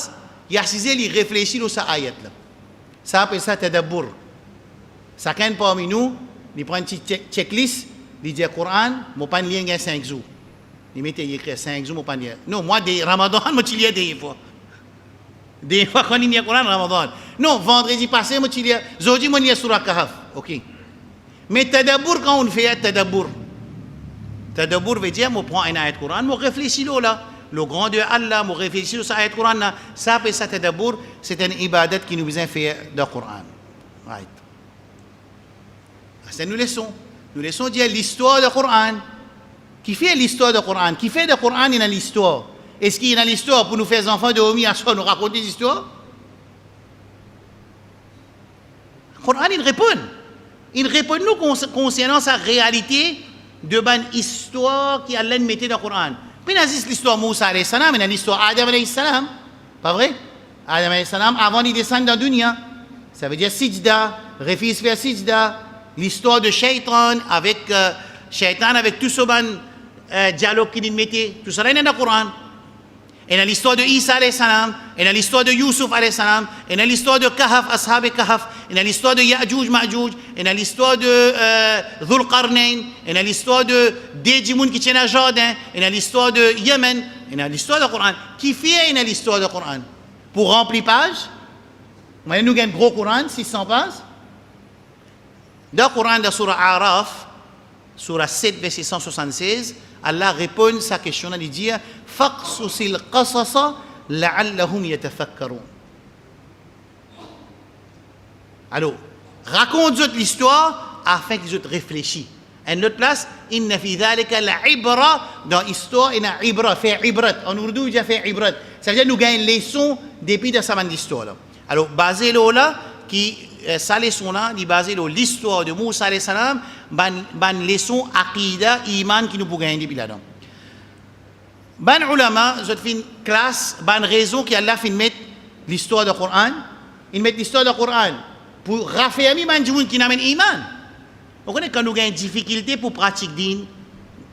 il assise, il réfléchit sur sa ayat. Ça appelle ça tadabbur. Chacun parmi nous, il prend une petite checklist, il dit le Coran, je ne peux pas lire 5 jours. Il met écrit 5 jours, je ne peux pas lire. Non, moi, des Ramadan, je lis des fois. Des fois, quand il y a le Coran, Ramadan. Non, vendredi passé, je lis. Aujourd'hui, je lis Surah Kahf. Ok. Mais tadabbur, quand on fait tadabbur, tadabbur veut dire, je prends un ayat Coran, je réfléchis là. Le grand de Allah, je réfléchis sur ayat Coran, ça appelle ça tadabbur, c'est une ibadat qui nous vient faire le Coran. Right. C'est nous laissons dire l'histoire du Coran. Qui fait l'histoire du Coran? Qui fait le Coran dans l'histoire? Est-ce qu'il y a l'histoire pour nous faire enfants de Omi à soi, nous raconter des histoires? Le Coran, il répond. Il répond nous concernant sa réalité de bonne histoire qui Allah mettait dans le Coran. Puis il y a l'histoire de Moussa alayhi salam, il y a l'histoire d'Adam alayhi salam. Pas vrai? Adam alayhi salam, avant de descendre dans la dunya. Ça veut dire Sijda, refuse faire Sijda. L'histoire de Shaitan avec tout ce bon dialogue qu'il mettait. Tout ça, il y a dans le Coran. Il y a l'histoire de Isa alayhi salam, il y a l'histoire de Yusuf alayhi salam, il y a l'histoire de Kahf, Ashab et Kahf, il y a l'histoire de Ya'juj, Ma'juj, il y a l'histoire de Dhul Qarnayn, il y a l'histoire de Déjimoun qui tient à Jardin, il y a l'histoire de Yémen, il y a l'histoire du Coran. Qui fait il y a l'histoire du Coran? Pour remplir page, nous avons un gros Coran, 600 pages. Dans le Coran de Surah Araf, Surah 7, verset 176, Allah répond à sa question, il dit فَقْصُصِ الْقَصَصَ لَعَلَّهُمْ يَتَفَكَّرُونَ. Alors, raconte l'histoire afin qu'ils réfléchissent. À notre place, inna fi dhalika l'ibra, dans l'histoire, il y a ibra, faire ibrat. En ourdou, il y a fait ibrat. Ça veut dire nous gagnons une leçon depuis de sa histoire. Alors, basé là, qui sa leçon là, il basé sur l'histoire de Moussa alayhi salam, ban leçon aqida, iman qui nous peut gagner depuis là-dedans. Ban ulama, je fais une classe, ban raison qui Allah fait mettre l'histoire du Coran, il met l'histoire du Coran pour raffermir ban gens qui n'amènent iman. Vous connaissez quand nous avons une difficulté pour pratiquer din,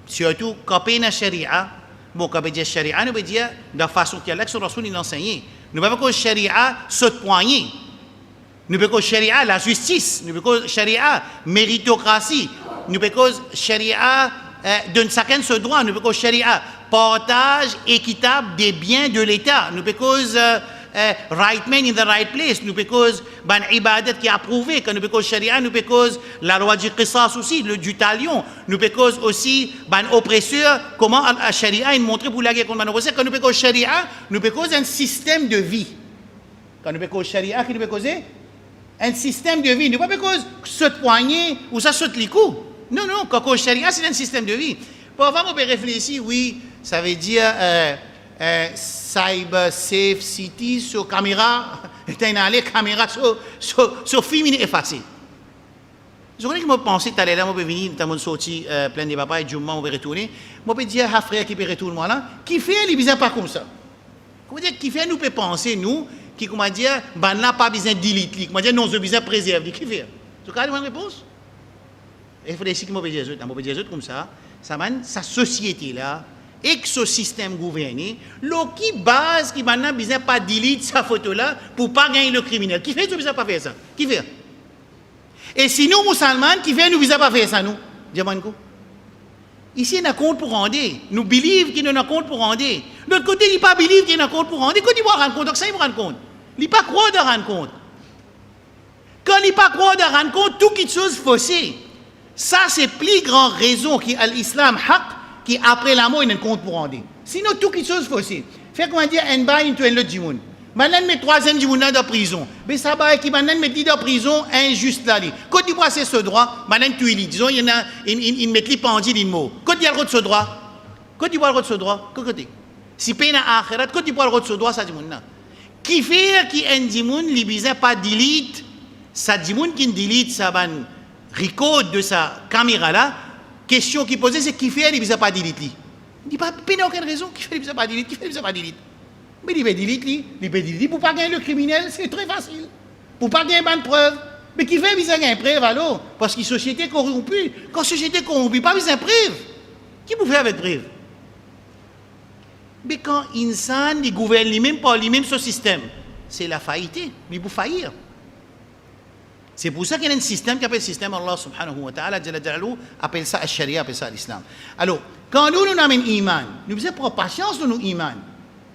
surtout quand on a la sharia, bon, quand on dit sharia, nous veut dire de la façon qu'il y a que son Rasoul enseigne. Nous ne pouvons pas que sharia saute poignée. Nous ne pouvons pas que sharia la justice. Nous ne pouvons pas que sharia méritocratie. Nous ne pouvons pas que sharia donne chacun ce droit. Nous ne pouvons pas que sharia partage équitable des biens de l'État. Nous ne pouvons pas right man in the right place. Nous because ban ibadat qui est approuvé, que nous because sharia, nous because la loi du qisas aussi, du talion. Nous because aussi ban oppresseur, comment la sharia est montré pour la guerre contre ban oppresseur. Que nous because sharia, nous because un système de vie. Quand nous because sharia, qui nous because un système de vie. Nous pas because saute poignet ou ça saute les coups. Non, non, quand sharia, c'est un système de vie. Parfois, on peut réfléchir, oui, ça veut dire cyber safe city sur caméra, allé caméra sur film effacé. Je connais que moi pensais que tu allais là, moi peux venir, tu as sorti plein de papas et du moment on peut retourner. Moi peux dire à frère qui peut retourner moi là, qui fait les bizarres pas comme ça. Comment dire qui fait nous peut penser nous qui comment dire ben n'a pas besoin d'élite, comment dire non, je besoin préserver qui fait. Tu as une réponse? Il faut essayer que moi peux dire comme ça. Ça mène sa société là et que ce système gouverné, qui base qui maintenant besoin pas d'élite sa photo là pour pas gagner le criminel. Qui fait nous besoin pas faire ça? Qui fait? Et si nous musulmans qui fait nous besoin pas faire ça nous? Diamanko. Ici il y a un compte pour rendre. Nous believe qu'il y a un compte pour rendre. L'autre côté il pas believe qu'il y a un compte pour rendre. Quand il va rendre compte, donc ça il va rendre compte. Il pas croire de rendre compte. Quand il pas croire de rendre compte, tout quelque chose faussé. Ça, c'est plus grande raison qui est l'islam haq, qui après la mort, il y a un compte pour rendre. Sinon, tout quelque chose faussé. Fait comment dire, un bail into un autre djimoun. Maintenant, met troisième djimoun dans la prison. Mais ça va qui maintenant met dit dans la prison, injuste là. Quand il voit ce droit, maintenant tu dis, disons, il y a il met les pendis d'un mot. Quand il y a le ce droit, quand il voit le ce droit, côté. Si peine à akhirat, quand il voit le ce droit, ça djimoun là. Qui fait qui un djimoun, il besoin pas d'élite, ça djimoun qui d'élite, ça va record de sa caméra là, question qui posait, c'est qui fait, il ne pas d'élite. Il dit pas, il n'y a aucune raison, qui fait, il ne pas d'élite, qui fait, il ne pas d'élite. Mais il peut d'élite, il peut d'élite, pour ne pas gagner le criminel, c'est très facile. Pour ne pas gagner une preuve. Mais qui fait, il besoin gagner une preuve alors? Parce que société corrompue, quand société corrompue, pas besoin de preuve. Qui peut faire avec preuve? Mais quand insan, il gouverne lui-même par lui-même ce système, c'est la faillite, il peut faillir. C'est pour ça qu'il y a un système qui appelle le système Allah subhanahu wa ta'ala, appelle ça al-sharia, appelle ça l'islam. Alors, quand nous avons un iman, nous devons prendre patience de nos iman.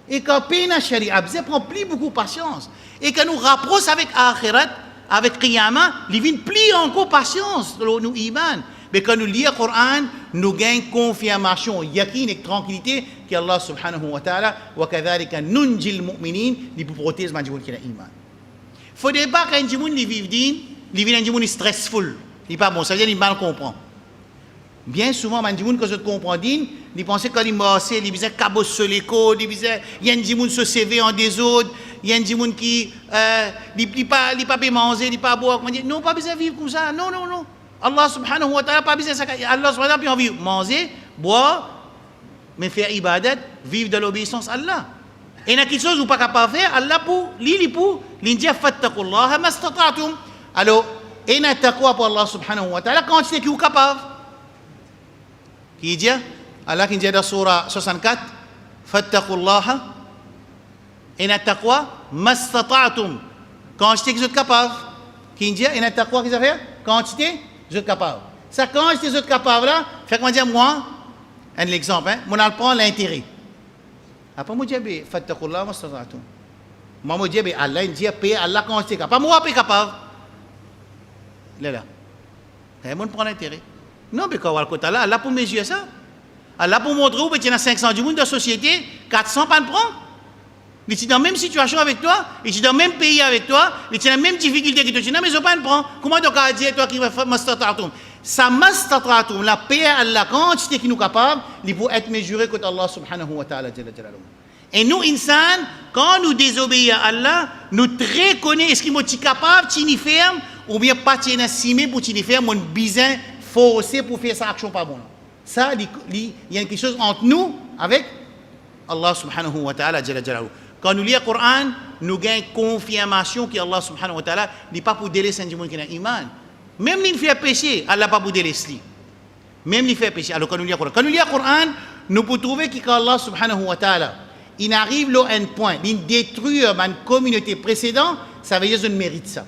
Et quand nous avons sharia, nous devons prendre plus beaucoup de patience. Et quand nous rapprochons avec akhirat, avec qiyamah, nous devons plus encore patience de nos iman. Mais quand nous lisons le Coran, nous gagnons confirmation, yakin et tranquillité que Allah subhanahu wa ta'ala, wa kadhalika nunjil mu'minin, il peut protéger les gens qui ont iman. Il ne faut pas qu'un gens vivent un gens stressful. Il n'est pas bon, ça veut dire qu'il mal comprend. Bien souvent, les gens qui comprennent, ils pensent que quand ils marchent, ils disent cabos sur les codes, il y a un gens qui se CV en désordre, il y a un gens qui ne pas manger, ne pas boire. Non, pas besoin de vivre comme ça. Non, non, non. Allah subhanahu wa ta'ala, pas besoin de ça. Allah subhanahu wa ta'ala, envie de manger, boire, mais faire ibadat, vivre de l'obéissance à Allah. Et il y a quelque chose où pas capable de faire, Allah pour, l'India fattakullah, mastata'tum. Alors, il y a taqwa pour Allah subhanahu wa ta'ala, quand c'est qui est capable. Qui dit, Allah qui dit dans surah 64, fattakullah, il y a taqwa, mastata'tum. Quand c'est qui est capable. Qui dit, il y a taqwa qui fait, quantité, je suis capable. Ça, quand je suis capable là, fait comment dire, moi, un exemple, moi, je prends l'intérêt. Après, moi, je dis, fattakullah, mastata'tum. Moi, je dis, Allah, il dit, paye Allah quand je suis capable. Moi, je suis capable. Là. Et moi, je prends l'intérêt. Non, mais quand on va là, Allah pour mesurer ça. Allah pour montrer où il y a 500 du monde de la société, 400 pas de prendre. Il est dans la même situation avec toi, il est dans le même pays avec toi, il est dans la même difficulté que toi. Non, mais je ne pas prendre. Comment tu as dit, toi qui vas faire mastata'tum? Ça mastata'tum, la paix à la quantité qui nous capable, il faut être mesuré contre Allah subhanahu wa ta'ala. Et nous, insan, quand nous désobéissons à Allah, nous très connaissons est-ce qu'il est capable, tu n'y fermes, ou bien pas tu es simé pour tu n'y fermes, on besoin forcer pour faire sa action pas bon. Ça, il y a quelque chose entre nous avec Allah subhanahu wa ta'ala. Quand nous lisons le Coran, nous gagnons confirmation que Allah subhanahu wa ta'ala n'est pas pour délaisser un monde qui a iman. Même s'il fait péché, Allah n'est pas pour délaisser. Même s'il fait péché. Alors quand nous lisons le Coran, nous pouvons trouver que Allah subhanahu wa ta'ala, il arrive là à un point, il détruit une communauté précédente, ça veut dire qu'il mérite ça.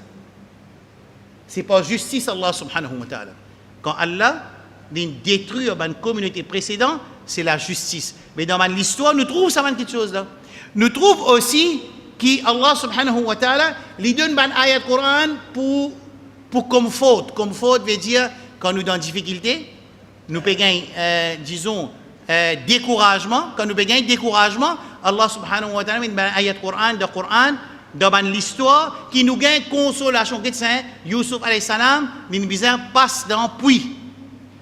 Ce n'est pas justice Allah subhanahu wa ta'ala. Quand Allah détruit une communauté précédente, c'est la justice. Mais dans l'histoire, nous trouvons ça quelque chose là. Nous trouvons aussi qui Allah subhanahu wa ta'ala lui donne un ayat Coran pour confort. Confort veut dire quand nous sommes dans difficulté, nous payons, disons, découragement. Quand nous payons découragement, Allah subhanahu wa ta'ala met un ayat Coran dans l'histoire qui nous gagne consolation. Que c'est Yusuf alayhi salam, il passe dans le puits.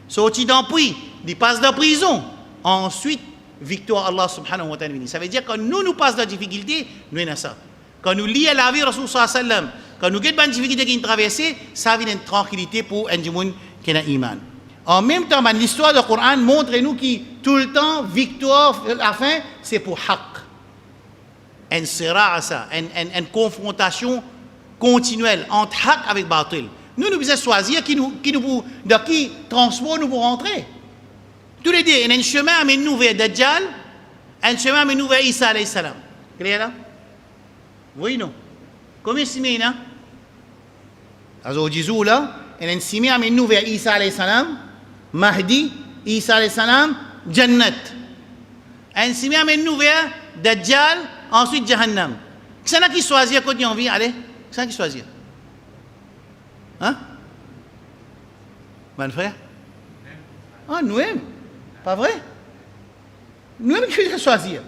Sorti dans le puits, il passe dans la prison. Ensuite, victoire Allah subhanahu wa ta'ala. Ça veut dire que quand nous passons dans la difficulté, nous avons ça. Quand nous lisons la vie de Rasul sallallahu alayhi wa sallam, quand nous avons une difficulté qui nous traverse, ça vient une tranquillité pour un monde qui a iman. En même temps, l'histoire du Coran montre-nous que tout le temps, victoire, à la fin, c'est pour haq. Un sira, ça, une confrontation continuelle entre haq avec batil. Nous devons choisir dans qui transport nous pour rentrer. Tous les deux, il y a un chemin à nous vers Dajjal, un chemin à nous vers Isa alayhi salam. Clair là? Oui, non? Combien de semaines, hein? Alors, disons là, il y a un chemin à nous vers Isa alayhi salam, Mahdi, Isa alayhi salam, Jannat. Un chemin à nous vers Dajjal, ensuite Jahannam. C'est là qui choisit quand on vit, allez? C'est là qui choisit. Hein? Mon frère? Ah, nous-mêmes. Pas vrai? Nous-mêmes qui faisons choisir.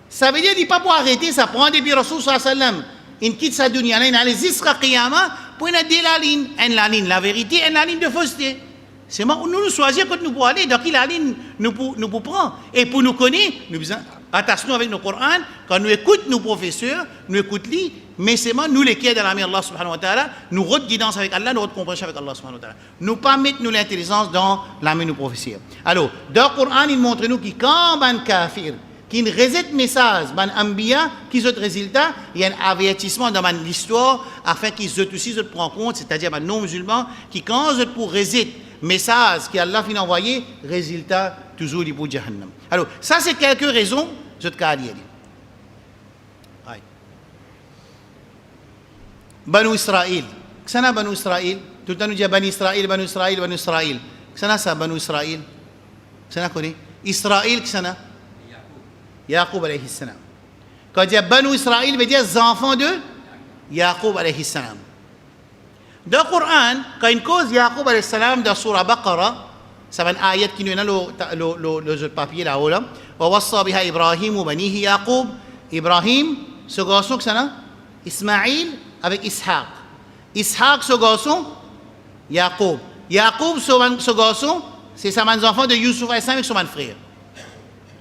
Ça veut dire qu'il ne pas pour arrêter, ça prend depuis Rasul sallallahu alayhi wa sallam. Il quitte sa dunya, il a les isra qiyama pour il a dit la ligne, la vérité et la ligne de fausseté. C'est moi, nous choisissons quand nous pour aller, dans quelle ligne nous pour prendre. Et pour nous connaître, nous attachons avec nos Corans, quand nous écoutons nos professeurs, nous écoutons lui, mais c'est moi, nous les qui est dans la main Allah subhanahu wa ta'ala, nous notre guidance avec Allah, notre compréhension avec Allah subhanahu wa ta'ala. Nous pas mettre nous l'intelligence dans la main de nos professeurs. Alors, dans le Coran, il montre nous que quand un kafir, qui rejette message, un ambiya, qui ont résultat, il y a un avertissement dans l'histoire, afin qu'ils aussi prennent en compte, c'est-à-dire un non-musulman, qui quand ils pour rejeter message qu'Allah a envoyé, résultat toujours pour Jahannam. Alors, ça c'est quelques raisons, je te dis. Banu Israël. Qu'est-ce que c'est Banu Israël? Tout le temps nous dit Banu Israël, Banu Israël, Banu Israël. Qu'est-ce que c'est Banu Israël? Qu'est-ce que c'est Israël, qu'est-ce que c'est? Yaqub alayhi salam. Quand on dit Banu Israël, veut dire les enfants de Yaqub alayhi salam. Dans le Coran, quand il cause Yaqub alayhi salam dans Surah Baqarah, c'est un ayat qui nous a le papier là-haut là. وَوَصَّى بِهَا إِبْرَاهِيمُ وَبَنِيهِ Yaqub. Ibrahim, ce garçon que c'est là? Ismaïl avec Ishaq. Ishaq, ce garçon, Yaqub. Yaqub, ce garçon, c'est sa main enfant de Yusuf alayhi salam avec son frère.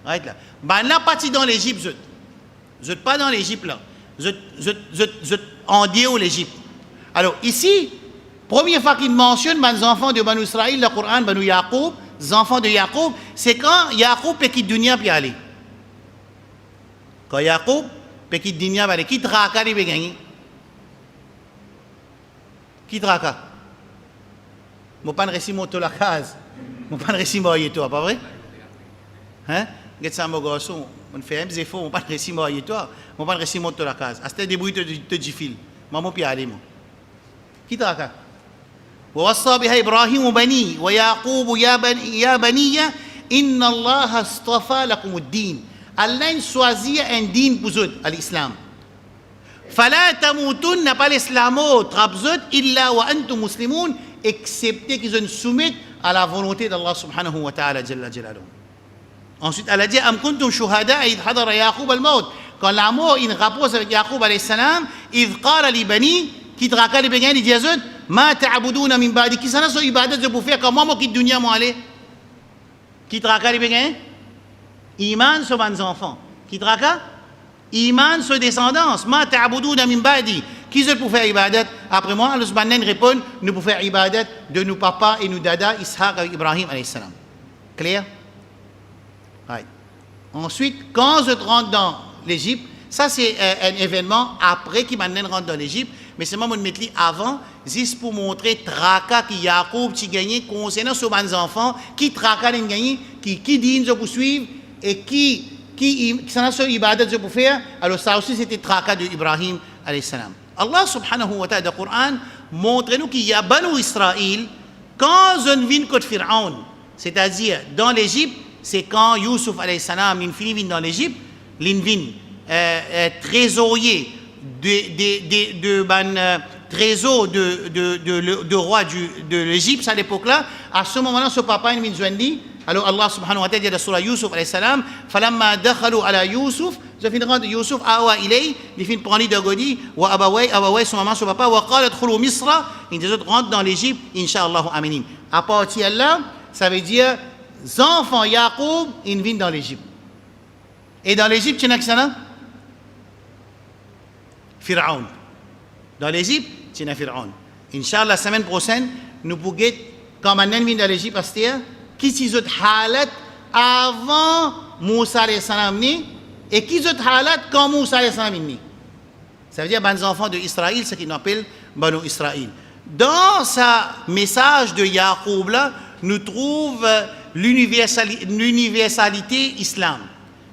Right là. Ben là, parti dans l'Égypte, vous n'êtes pas dans l'Égypte là. Vous êtes en Dieu l'Égypte. Alors ici, première fois qu'il mentionne les enfants de Banu Israël, le Coran, Banu Yaqub, les enfants de Yaqub, c'est quand Yaqub quitte dunya puis aller. Quand Yaqub quitte dunya puis aller, qui traka il va gagner? Qui traka? Moi pas récit mon la case. Moi pas récit mon toi, pas vrai? Hein? Get ça mon garçon, on fait un petit effort, on pas récit mon toi, moi pas récit mon la case. C'était débrouille te gifil. Maman puis aller moi. Qui traka? ووصى بها إبراهيم وبنيه ويعقوب يا بني إن الله اصطفى لكم الدين. Allah choisit un din pour vous, l'islam. فلا تموتن pas l'islamo trabzut illa wa antum muslimun, excepté qu'ils se soumettent à la volonté d'Allah subhanahu wa ta'ala jalla jalaluhu. Ensuite, elle a dit am kuntum shuhada id hadara Yaqub al-maut. Quand la mort il rapporte avec Yaqub alayhi salam, id qala li bani, qui traka les bégains, il dit ma ta'buduna min ba'di, qui s'en a sur ibadat de pour faire comment moi quitte dunya moi aller. Qui traka les bégains? Iman sur mes enfants. Qui traka? Iman sur descendance. Ma ta'buduna min ba'di. Qui se pour faire ibadat? Après moi, le subhanan répond, nous pour faire ibadat de nos papas et nos dada, Ishaq avec Ibrahim alayhi salam. Clair? Right. Ensuite, quand je rentre dans l'Égypte, ça c'est un événement après qui m'amène rentre dans l'Égypte, mais c'est moi je mettre avant, juste pour montrer traka qui Yaqub qui gagné concernant sur mes enfants, qui traka qui gagné, qui dit de poursuivre et qui s'en a sur ibadat de pour faire. Alors ça aussi c'était traka de Ibrahim alayhi salam. Allah subhanahu wa ta'ala dans le Coran montre-nous qu'il y a Banu Israël quand je viens contre Pharaon, c'est-à-dire dans l'Égypte, c'est quand Yusuf alayhi salam il finit dans l'Égypte, l'Invin trésorier de trésor de roi de l'Égypte à l'époque-là, à ce moment-là, ce papa, il vient de alors Allah subhanahu wa ta'ala dit dans la surah Yusuf alayhi salam, falamma dakhalu ala Yusuf, ils fin rendre Yusuf awa ilay, ils fin prendre de godi wa abaway son maman son papa wa qala dkhulu misra, ils autres rentrent dans l'Égypte inshallah aminim. À partir de là, ça veut dire les enfants Yacoub, ils viennent dans l'Égypte. Et dans l'Égypte, tu as qui ça? Pharaon. Dans l'Égypte, tu as Pharaon. Inch'Allah, la semaine prochaine, nous pourrons, quand maintenant vient dans l'Égypte, parce que qui sont les halat avant Moussa alayhi salam et qui sont les halat quand Moussa alayhi salam venu. Ça veut dire les enfants d'Israël, ce qu'on appelle Banu Israël. Dans ce message de Yacoub là, nous trouvons l'universalité islam,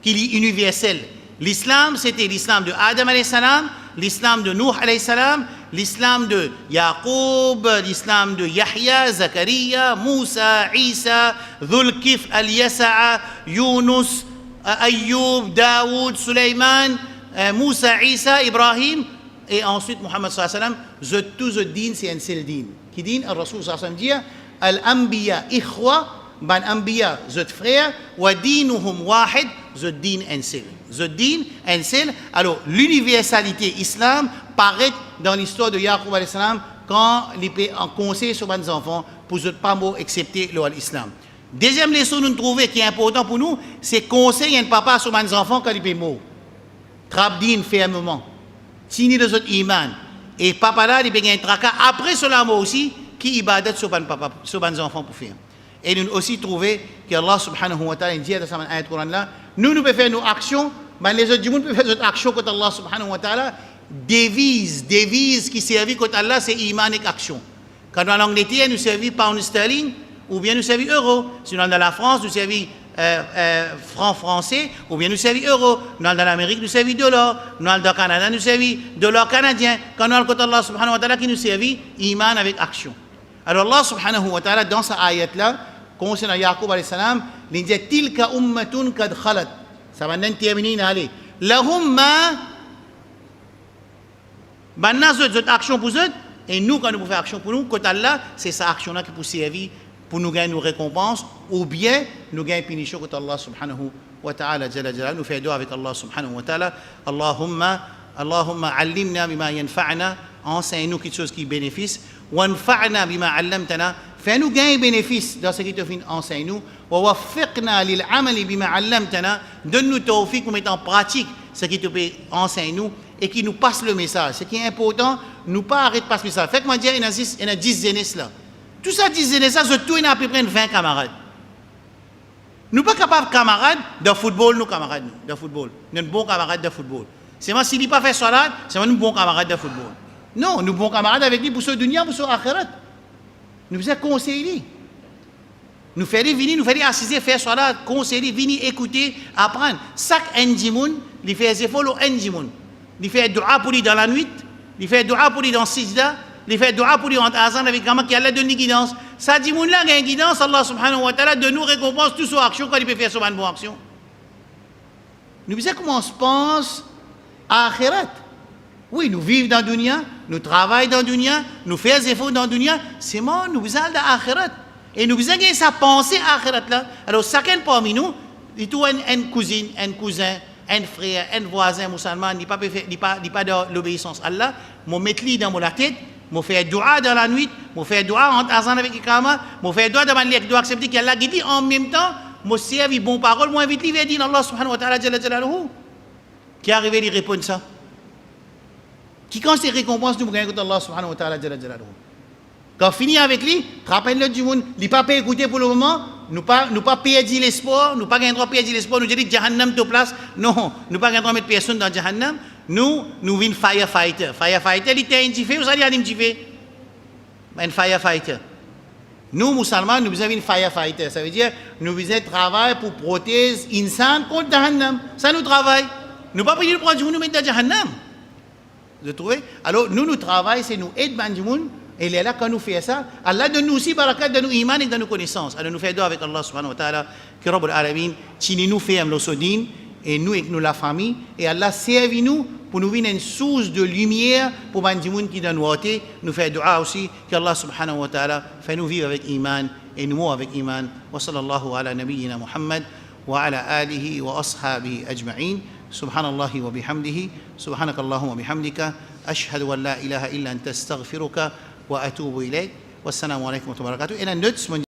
qui est universel. L'islam, c'était l'islam de Adam alayhi salam, l'islam de Nuh alayhi salam, l'islam de Yacoub, l'islam de Yahya, Zakaria, Moussa, Isa, Dhul-Kif, Al-Yasa'a, Yunus, Ayyub, Daoud, Sulaiman, Moussa, Isa, Ibrahim, et ensuite Muhammad sallallahu alayhi wa sallam, tout ce din, c'est un seul din. Qui dit, le Rasul sallallahu alayhi wa sallam dit, Al-Anbiya ikhwa, ban Anbiya, zot frère, wa dinuhum wahid, zot din un seul. Zot din un seul. Alors, l'universalité islam paraît dans l'histoire de Yacoub alayhi salam quand il peut en conseil sur les enfants pour ne pas accepter l'islam. Deuxième leçon nous trouvons qui est important pour nous, c'est conseil un papa sur les enfants quand il peut mort. Trabdin fermement. Tini de notre iman. Et papa là, il peut gagner un tracas après cela aussi qui ibadat sur les enfants pour faire. Et nous aussi trouvé que Allah subhanahu wa ta'ala dit dans cette ayat Coran là, nous pouvons faire nos actions, mais les autres du monde peuvent faire nos actions contre Allah subhanahu wa ta'ala. Devise qui servit contre Allah, c'est iman et action. Quand dans l'Angleterre, nous servons pound sterling ou bien nous servons euro. Si nous sommes dans la France, nous servons franc français ou bien nous servons euro. Nous sommes dans l'Amérique, nous servons dollar. Nous sommes dans le Canada, nous servons dollar canadien. Quand nous sommes contre Allah subhanahu wa ta'ala, qui nous servit iman avec action. Alors Allah subhanahu wa ta'ala, dans cette ayat-là, concernant Yacoub alayhi salam, il dit « Tilka ummatun kad khalat » ça va maintenant terminer, allez. Lahum ma Banna zot action pour eux, et nous, quand nous faisons action pour nous, côté Allah, c'est cette action-là qui peut servir pour nous gagner nos récompenses, ou bien nous gagner punition côté Allah subhanahu wa ta'ala, nous faisons dua avec Allah subhanahu wa ta'ala. Allahumma allimna bima yanfa'na, enseigne-nous quelque chose qui bénéficie, wanfa'na bima allamtana, fais-nous gagner bénéfice dans ce qui te fait enseigne-nous, wa waffiqna lil amali bima allamtana, donne-nous tawfiq pour mettre en pratique ce qui te fait enseigne-nous, et qui nous passe le message. Ce qui est important, nous pas arrêter de passer le message. Fait que moi, il y a 10 jeunesses là. Tout ça, 10 jeunesses là, tout, il y a à peu près 20 camarades. Nous ne sommes pas capables de camarades de football, nous camarades de football. Nous sommes bons camarades de football. C'est moi, s'il n'a pas fait salat, c'est moi, nous bons camarades de football. Non, nous bons camarades avec lui pour ce dunya, pour ce akhirat. Nous faisons conseiller. Nous faisons venir, nous faisons assister, faire salat, conseiller, venir écouter, apprendre. Chaque endimoun, il fait des efforts au endimoun. Il fait dua pour lui dans la nuit, il fait dua pour lui dans le sijda, il fait dua pour lui en azan avec quelqu'un qui a donné guidance. Ça dit, moun là, il y a une guidance, Allah subhanahu wa ta'ala, de nous récompense toutes ses actions quand il peut faire son bonne action. Nous savons comment on se pense à Akhirat. Oui, nous vivons dans le dunya, nous travaillons dans le dunya, nous faisons des efforts dans le dunya, c'est moi, nous faisons dans Akhirat. Et nous faisons sa pensée à Akhirat là. Alors, chacun parmi nous, il a une cousine, un cousin, un frère, un voisin musulman, il n'a pas de l'obéissance à Allah, je mets dans mon tête, je fais dua dans la nuit, je fais dua en azan avec Ikama, je fais dua dans ma ligue, je dois accepter qu'Allah dit en même temps, je servis bonne parole, je invite lui dire Allah subhanahu wa ta'ala jalla jalaluhu. Qui est arrivé à répondre ça? Qui quand c'est récompense, nous gagnons contre Allah subhanahu wa ta'ala jalla jalaluhu. Quand on finit avec lui, rappelle-le du monde, il n'a pas écouté pour le moment, nous pas perdre l'espoir, nous pas gagner droit perdre l'espoir, nous dire Jahannam te place. Non, nous pas gagner droit mettre personne dans Jahannam. Nous vîmes firefighter. Firefighter, il était indiffé, vous allez aller me dire. Un firefighter. Nous, musulmans, nous avons une firefighter. Ça veut dire, nous faisons travail pour protéger l'insan contre Jahannam. Ça nous travaille. Nous pas pris le droit du monde, nous mettre dans Jahannam. Vous trouvez? Alors, nous travaillons, c'est nous aider du monde. Et il est là quand nous faisons ça, Allah donne nous aussi barakat de nos iman et de nos connaissances. Alors nous faisons avec Allah subhanahu wa ta'ala, que Rabbul Alamin, si nous faisons nos sodines, et nous avec nous la famille, et Allah servi nous pour nous venir une source de lumière pour les gens qui dans nous faire dua aussi, que Allah subhanahu wa ta'ala fait nous vivre avec iman et nous mourir avec iman. Wa sallallahu ala nabiyyina Muhammad wa ala alihi wa ashabihi ajma'in. Subhanallahi wa bihamdihi, subhanakallahumma wa bihamdika, ashhadu an la ilaha illa anta astaghfiruka wa atubu ilayk. Wassalamu alaikum wa rahmatullahi wa barakatuh.